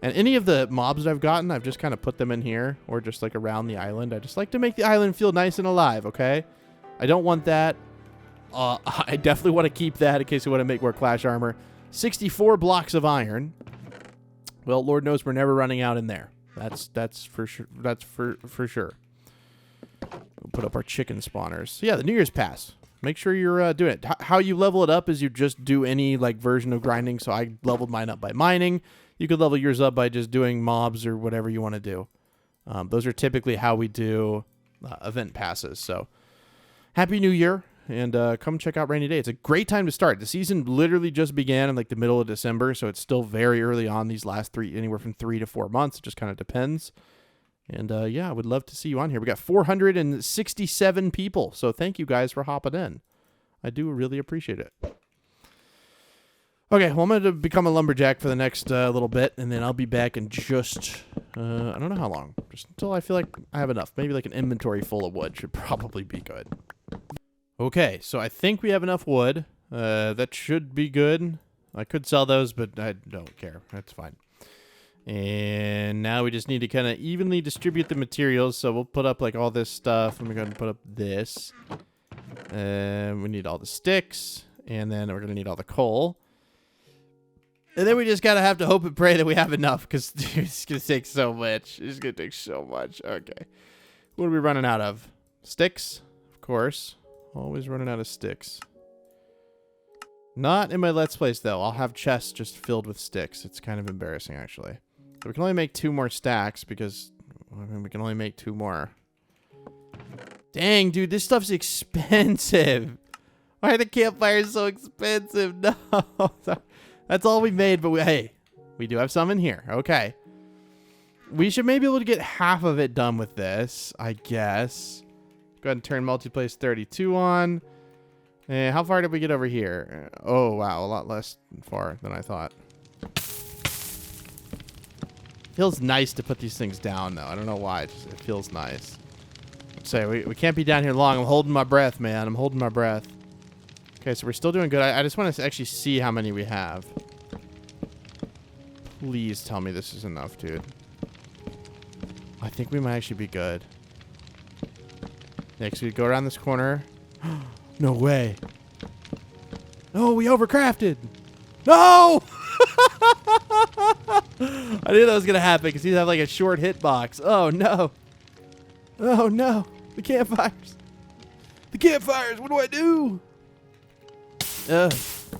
And any of the mobs that I've gotten, I've just kind of put them in here or just like around the island. I just like to make the island feel nice and alive, okay? I don't want that. I definitely want to keep that in case we want to make more clash armor. 64 blocks of iron. Well, Lord knows we're never running out in there. That's for sure. That's for sure. We'll put up our chicken spawners. So yeah, the New Year's Pass. Make sure you're doing it. How you level it up is you just do any like version of grinding. So I leveled mine up by mining. You could level yours up by just doing mobs or whatever you want to do. Those are typically how we do event passes. So Happy New Year. And come check out RainyDay. It's a great time to start. The season literally just began in like the middle of December, so it's still very early on. These last anywhere from 3 to 4 months. It just kind of depends. And yeah, I would love to see you on here. We got 467 people, so thank you guys for hopping in. I do really appreciate it. Okay, well, I'm going to become a lumberjack for the next little bit, and then I'll be back in just, I don't know how long. Just until I feel like I have enough. Maybe like an inventory full of wood should probably be good. Okay, so I think we have enough wood. That should be good. I could sell those, but I don't care. That's fine. And now we just need to kind of evenly distribute the materials. So we'll put up like all this stuff. And we're going to put up this. We need all the sticks. And then we're going to need all the coal. And then we just gotta have to hope and pray that we have enough. Because it's going to take so much. It's going to take so much. Okay. What are we running out of? Sticks, of course. Always running out of sticks. Not in my Let's Plays, though. I'll have chests just filled with sticks. It's kind of embarrassing, actually. So we can only make 2 more stacks because I mean, we can only make 2 more. Dang, dude, this stuff's expensive. Why are the campfires so expensive? No. That's all we made, but hey, we do have some in here. Okay. We should maybe be able to get half of it done with this, I guess. Go ahead and turn multiplace 32 on. And how far did we get over here? Oh, wow. A lot less far than I thought. Feels nice to put these things down, though. I don't know why. It feels nice. So we can't be down here long. I'm holding my breath, man. I'm holding my breath. Okay, so we're still doing good. I just want to actually see how many we have. Please tell me this is enough, dude. I think we might actually be good. Next, we go around this corner. No way. No, we overcrafted. No! I knew that was going to happen because he'd have like a short hitbox. Oh, no. Oh, no. The campfires. The campfires. What do I do?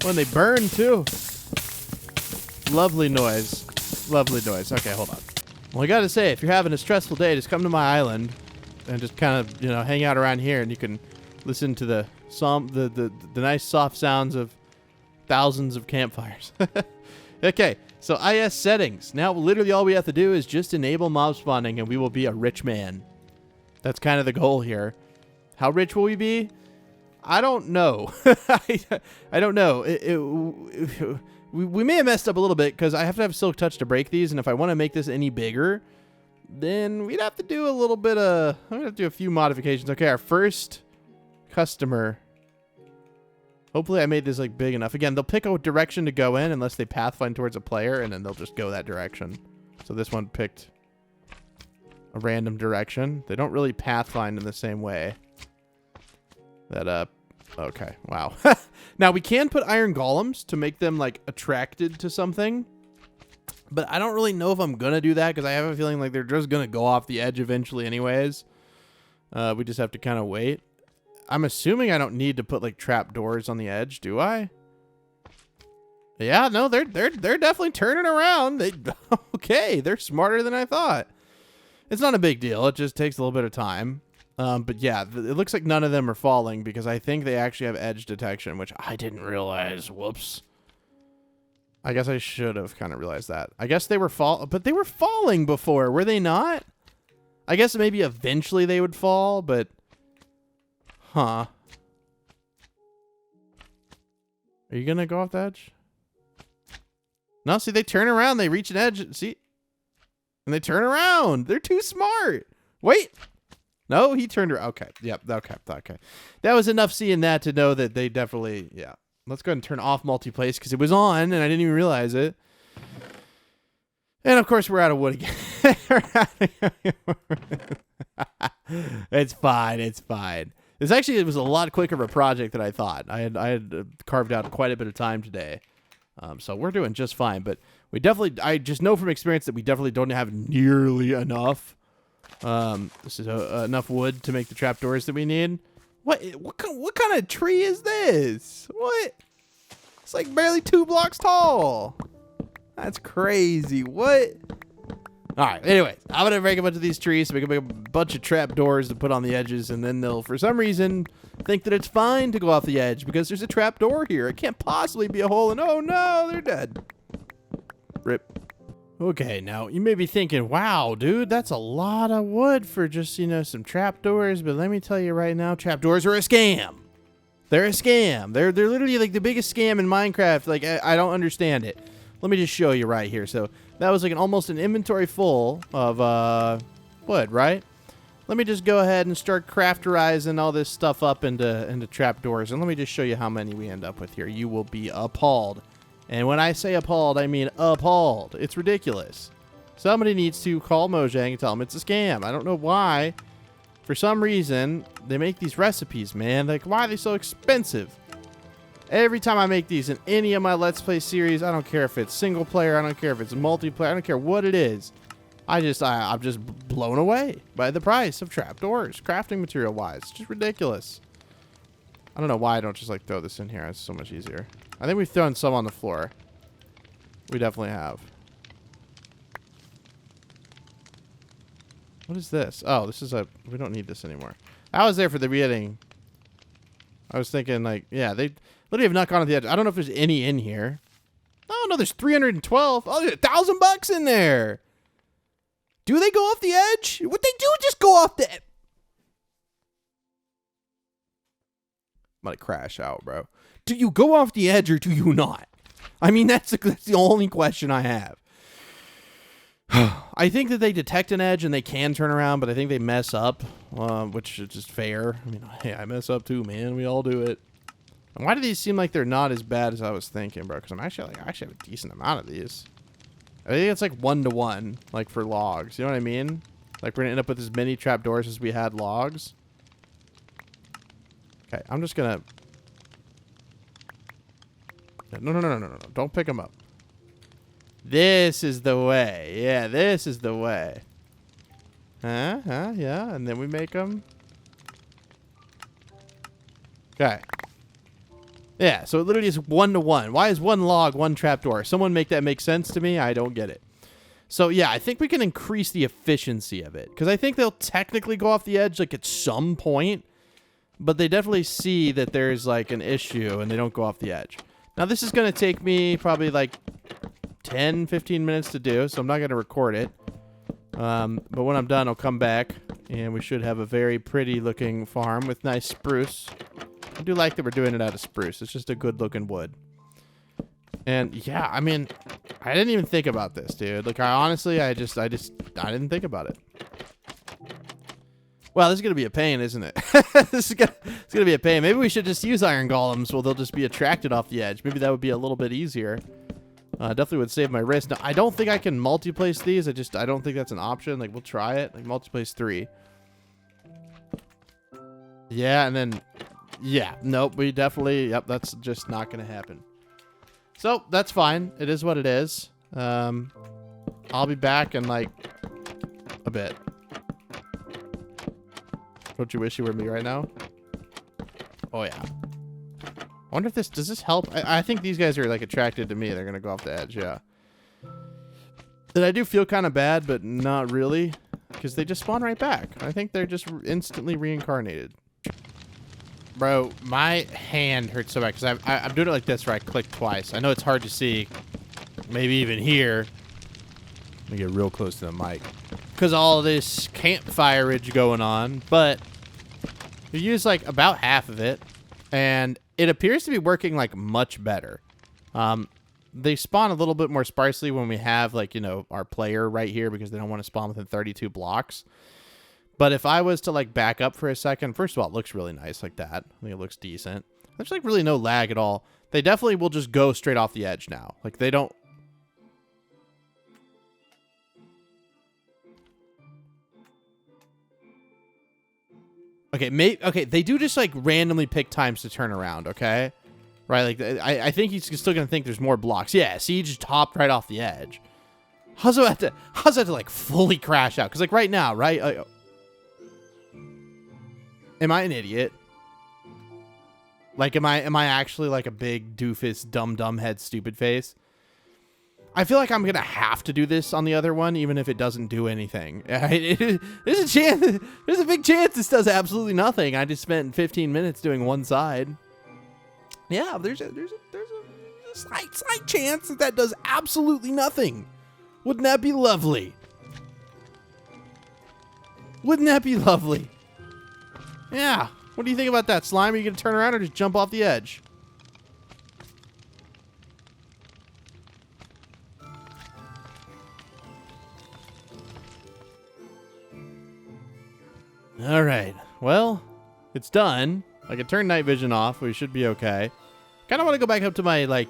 When they burn, too. Lovely noise. Lovely noise. Okay, hold on. Well, I got to say, if you're having a stressful day, just come to my island. And just kind of, you know, hang out around here, and you can listen to the nice soft sounds of thousands of campfires. Okay, so IS settings. Now, literally all we have to do is just enable mob spawning, and we will be a rich man. That's kind of the goal here. How rich will we be? I don't know. I don't know. We may have messed up a little bit because I have to have Silk Touch to break these, and if I want to make this any bigger, then we'd have to do a little bit of... I'm going to have to do a few modifications. Okay, our first customer. Hopefully I made this like big enough. Again, they'll pick a direction to go in unless they pathfind towards a player, and then they'll just go that direction. So this one picked a random direction. They don't really pathfind in the same way. Okay, wow. Now, we can put iron golems to make them like attracted to something. But I don't really know if I'm going to do that because I have a feeling like they're just going to go off the edge eventually anyways. We just have to kind of wait. I'm assuming I don't need to put like trap doors on the edge, do I? Yeah, no, they're definitely turning around. Okay, they're smarter than I thought. It's not a big deal. It just takes a little bit of time. But yeah, it looks like none of them are falling because I think they actually have edge detection, which I didn't realize. Whoops. I guess I should have kind of realized that. I guess they were but they were falling before, were they not? I guess maybe eventually they would fall, but huh. Are you gonna go off the edge? No, see, they turn around, they reach an edge, see? And they turn around. They're too smart. Wait. No, he turned around. Okay. Yep. Okay. That was enough seeing that to know that they definitely, yeah. Let's go ahead and turn off multiplace because it was on and I didn't even realize it. And of course, we're out of wood again. It's fine. It's fine. It was a lot quicker of a project than I thought. I had carved out quite a bit of time today. So we're doing just fine. But I just know from experience that we definitely don't have nearly enough. This is enough wood to make the trapdoors that we need. What kind of tree is this? What? It's like barely 2 blocks tall. That's crazy. What? All right. Anyways, I'm gonna make a bunch of these trees so we can make a bunch of trapdoors to put on the edges, and then they'll, for some reason, think that it's fine to go off the edge because there's a trapdoor here. It can't possibly be a hole, and oh no, they're dead. Rip. Okay, now you may be thinking, wow, dude, that's a lot of wood for just, some trapdoors. But let me tell you right now, trapdoors are a scam. They're a scam. They're literally like the biggest scam in Minecraft. Like, I don't understand it. Let me just show you right here. So that was like almost an inventory full of wood, right? Let me just go ahead and start crafterizing all this stuff up into trapdoors. And let me just show you how many we end up with here. You will be appalled. And when I say appalled, I mean appalled. It's ridiculous. Somebody needs to call Mojang and tell them it's a scam. I don't know why. For some reason, they make these recipes, man. Like, why are they so expensive? Every time I make these in any of my Let's Play series, I don't care if it's single player, I don't care if it's multiplayer, I don't care what it is. I'm just blown away by the price of trapdoors, crafting material wise. It's just ridiculous. I don't know why I don't just like throw this in here. It's so much easier. I think we've thrown some on the floor. We definitely have. What is this? Oh, this is we don't need this anymore. I was there for the beginning. I was thinking like, yeah, they literally have not gone to the edge. I don't know if there's any in here. Oh no, there's 312. Oh, there's $1,000 in there. Do they go off the edge? What they do just go off the edge. I'm gonna crash out, bro. Do you go off the edge or do you not? I mean, that's the only question I have. I think that they detect an edge and they can turn around, but I think they mess up, which is just fair. I mean, hey, I mess up too, man. We all do it. And why do these seem like they're not as bad as I was thinking, bro? Because I actually have a decent amount of these. I think it's like 1-to-1, like for logs. You know what I mean? Like we're gonna end up with as many trapdoors as we had logs. Okay, I'm just gonna. No. Don't pick them up. This is the way. Yeah, this is the way. Yeah. And then we make them. Okay. Yeah, so it literally is 1-to-1. Why is 1 log, 1 trapdoor? Someone make that make sense to me? I don't get it. So, yeah, I think we can increase the efficiency of it. Because I think they'll technically go off the edge, like, at some point. But they definitely see that there's, like, an issue, and they don't go off the edge. Now, this is going to take me probably, like, 10, 15 minutes to do, so I'm not going to record it. But when I'm done, I'll come back, and we should have a very pretty-looking farm with nice spruce. I do like that we're doing it out of spruce. It's just a good-looking wood. And, yeah, I mean, I didn't even think about this, dude. Like, I didn't think about it. Well, this is going to be a pain, isn't it? It's going to be a pain. Maybe we should just use iron golems so they'll just be attracted off the edge. Maybe that would be a little bit easier. Definitely would save my wrist. Now, I don't think I can multi-place these. I don't think that's an option. Like, we'll try it. Like, multi-place 3. Yeah, and then... Yeah, nope, we definitely... Yep, that's just not going to happen. So, that's fine. It is what it is. I'll be back in, like, a bit. Don't you wish you were me right now? Oh, yeah. I wonder if this... Does this help? I think these guys are, like, attracted to me. They're going to go off the edge, yeah. And I do feel kind of bad, but not really. Because they just spawn right back. I think they're just instantly reincarnated. Bro, my hand hurts so bad because I'm doing it like this where I click twice. I know it's hard to see. Maybe even here. Let me get real close to the mic. Because all this campfire-age going on. But we use like about half of it. And it appears to be working like much better. They spawn a little bit more sparsely when we have like, our player right here because they don't want to spawn within 32 blocks. But if I was to, like, back up for a second, first of all, it looks really nice like that. I think it looks decent. There's, like, really no lag at all. They definitely will just go straight off the edge now. Like, they don't... Okay, okay, they do just like randomly pick times to turn around, okay? Right, like I think he's still gonna think there's more blocks. Yeah, see, he just hopped right off the edge. How's that to like fully crash out? Because like right now, right? Am I an idiot? Like, am I actually like a big doofus, dumb head, stupid face? I feel like I'm gonna have to do this on the other one, even if it doesn't do anything. There's a chance. There's a big chance this does absolutely nothing. I just spent 15 minutes doing one side. Yeah, there's a slight chance that does absolutely nothing. Wouldn't that be lovely? Wouldn't that be lovely? Yeah. What do you think about that, Slime? Are you gonna turn around or just jump off the edge? All right. Well, it's done. I can turn night vision off. We should be okay. Kind of want to go back up to my, like,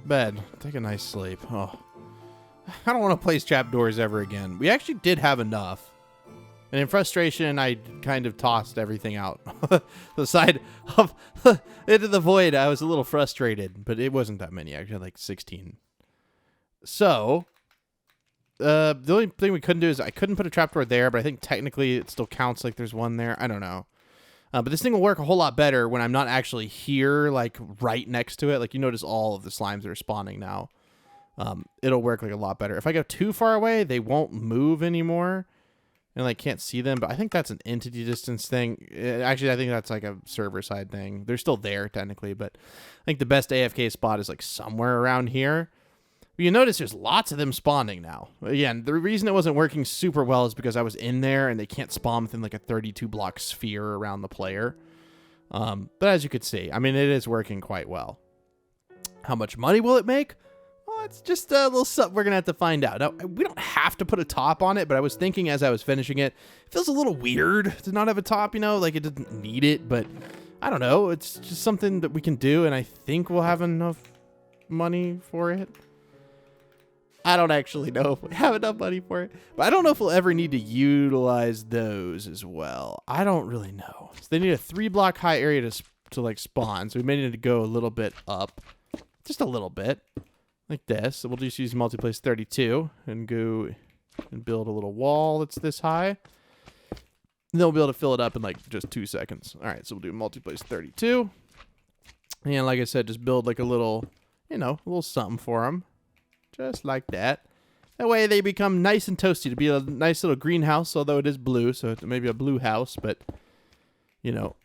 bed. Take a nice sleep. Oh. I don't want to place trapdoors ever again. We actually did have enough. And in frustration, I kind of tossed everything out. The side of into the void. I was a little frustrated, but it wasn't that many. I had like 16. So, the only thing we couldn't do is I couldn't put a trapdoor there, but I think technically it still counts like there's one there. I don't know. But this thing will work a whole lot better when I'm not actually here, like right next to it. Like you notice all of the slimes that are spawning now. It'll work like a lot better. If I go too far away, they won't move anymore. And like can't see them, but I think that's an entity distance thing. Actually, I think that's like a server side thing. They're still there technically, but I think the best AFK spot is like somewhere around here. But you notice there's lots of them spawning now. Again, the reason it wasn't working super well is because I was in there and they can't spawn within like a 32 block sphere around the player. But as you could see, I mean, it is working quite well. How much money will it make? Well, it's just a little something we're going to have to find out. Now, we don't have to put a top on it, but I was thinking as I was finishing it, it feels a little weird to not have a top, you know, like it doesn't need it, but I don't know. It's just something that we can do, and I think we'll have enough money for it. I don't actually know if we have enough money for it, but I don't know if we'll ever need to utilize those as well. I don't really know. So they need a 3 block high area to like spawn, so we may need to go a little bit up, just a little bit. Like this. So we'll just use multiplace 32 and go and build a little wall that's this high. And then we'll be able to fill it up in like just 2 seconds. All right, so we'll do multiplace 32. And like I said, just build like a little, you know, a little something for them. Just like that. That way they become nice and toasty to be a nice little greenhouse, although it is blue, so it's maybe a blue house, but, you know.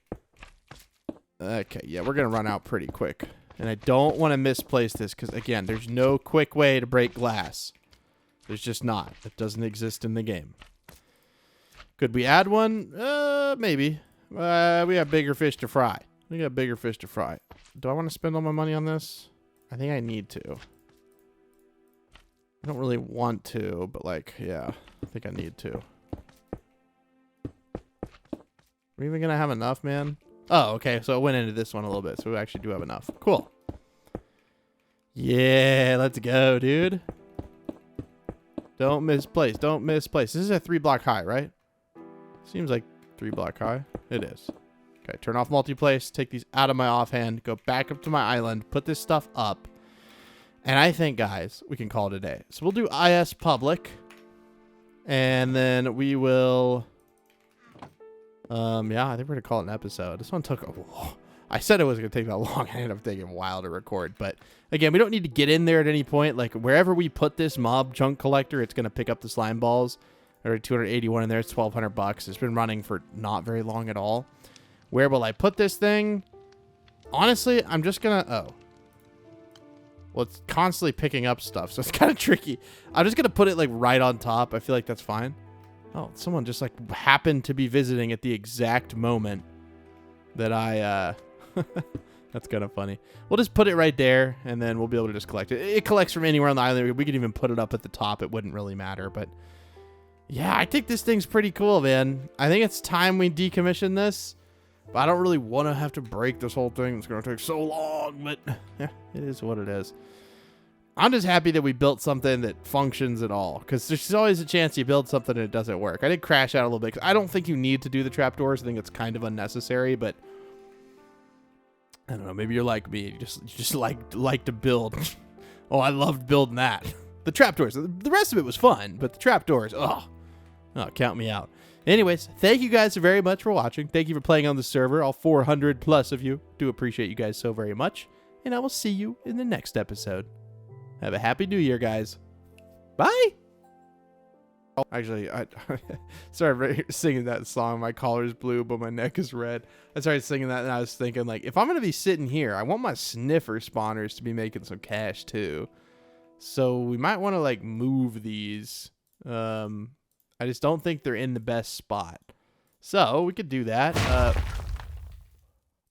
Okay, yeah, we're going to run out pretty quick. And I don't want to misplace this because, again, there's no quick way to break glass. There's just not. It doesn't exist in the game. Could we add one? Maybe. We have bigger fish to fry. We got bigger fish to fry. Do I want to spend all my money on this? I think I need to. I don't really want to, but, like, yeah. I think I need to. Are we even going to have enough, man? Oh, okay, so it went into this one a little bit, so we actually do have enough. Cool. Yeah, let's go, dude. Don't misplace. Don't misplace. This is a 3 block high, right? Seems like 3 block high. It is. Okay, turn off multiplace. Take these out of my offhand. Go back up to my island. Put this stuff up. And I think, guys, we can call it a day. So we'll do IS public. And then we will... yeah, I think we're going to call it an episode. This one took I said it was going to take that long. I ended up taking a while to record. But, again, we don't need to get in there at any point. Like, wherever we put this mob chunk collector, it's going to pick up the slime balls. There are 281 in there. It's $1,200. It's been running for not very long at all. Where will I put this thing? Honestly, I'm just going to... Oh. Well, it's constantly picking up stuff, so it's kind of tricky. I'm just going to put it, like, right on top. I feel like that's fine. Oh, someone just, like, happened to be visiting at the exact moment that I, that's kind of funny. We'll just put it right there, and then we'll be able to just collect it. It collects from anywhere on the island. We could even put it up at the top. It wouldn't really matter, but... Yeah, I think this thing's pretty cool, man. I think it's time we decommission this, but I don't really want to have to break this whole thing. It's going to take so long, but yeah, it is what it is. I'm just happy that we built something that functions at all, because there's always a chance you build something and it doesn't work. I did crash out a little bit, 'cause I don't think you need to do the trapdoors. I think it's kind of unnecessary, but I don't know. Maybe you're like me. You just like to build. Oh, I loved building that. The trapdoors. The rest of it was fun, but the trapdoors, oh, count me out. Anyways, thank you guys very much for watching. Thank you for playing on the server, all 400 plus of you. Do appreciate you guys so very much, and I will see you in the next episode. Have a happy new year, guys. Bye. Actually, I started singing that song. My collar's blue, but my neck is red. I started singing that, and I was thinking, like, if I'm going to be sitting here, I want my sniffer spawners to be making some cash, too. So we might want to, like, move these. I just don't think they're in the best spot. So we could do that.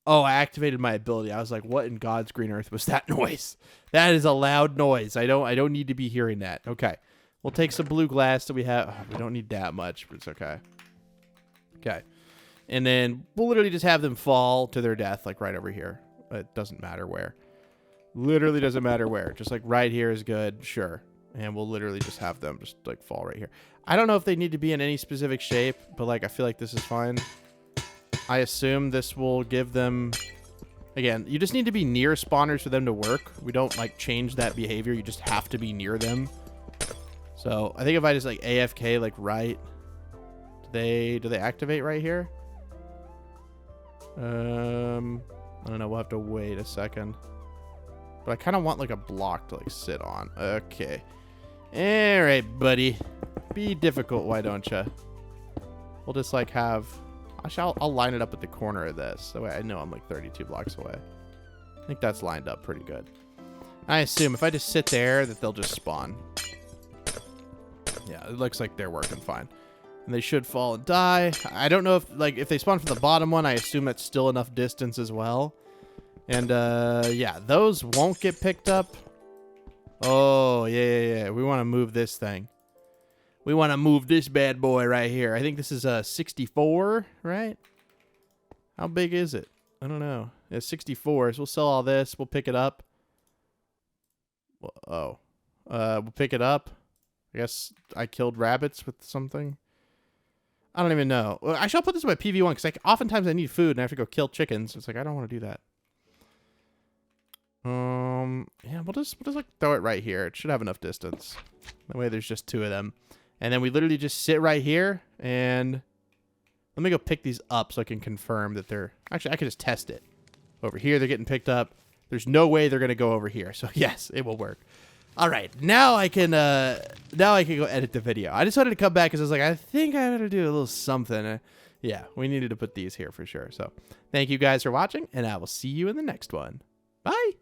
Oh, I activated my ability. I was like, what in God's green earth was that noise? That is a loud noise. I don't need to be hearing that. Okay. We'll take some blue glass that we have. Oh, we don't need that much, but it's okay. Okay. And then we'll literally just have them fall to their death, like right over here. It doesn't matter where. Literally doesn't matter where. Just like right here is good. Sure. And we'll literally just have them just like fall right here. I don't know if they need to be in any specific shape, but like I feel like this is fine. I assume this will give them... Again, you just need to be near spawners for them to work. We don't like change that behavior. You just have to be near them. So I think if I just like AFK like right, do they activate right here? I don't know. We'll have to wait a second. But I kind of want like a block to like sit on. Okay. All right, buddy. Be difficult, why don't you? We'll just like have... Actually, I'll line it up at the corner of this. That way I know I'm like 32 blocks away. I think that's lined up pretty good. I assume if I just sit there that they'll just spawn. Yeah, it looks like they're working fine. And they should fall and die. I don't know if they spawn from the bottom one, I assume that's still enough distance as well. And yeah, those won't get picked up. Oh, yeah. We want to move this thing. We want to move this bad boy right here. I think this is 64, right? How big is it? I don't know. It's 64, so we'll sell all this. We'll pick it up. We'll pick it up. I guess I killed rabbits with something. I don't even know. I shall put this in my PV1 because oftentimes I need food and I have to go kill chickens. It's like I don't want to do that. Yeah, we'll just like throw it right here. It should have enough distance. That way there's just two of them. And then we literally just sit right here and let me go pick these up so I can confirm that they're... Actually, I could just test it. Over here, they're getting picked up. There's no way they're going to go over here. So yes, it will work. All right, now I can go edit the video. I just wanted to come back because I was like, I think I better do a little something. Yeah, we needed to put these here for sure. So thank you guys for watching, and I will see you in the next one. Bye.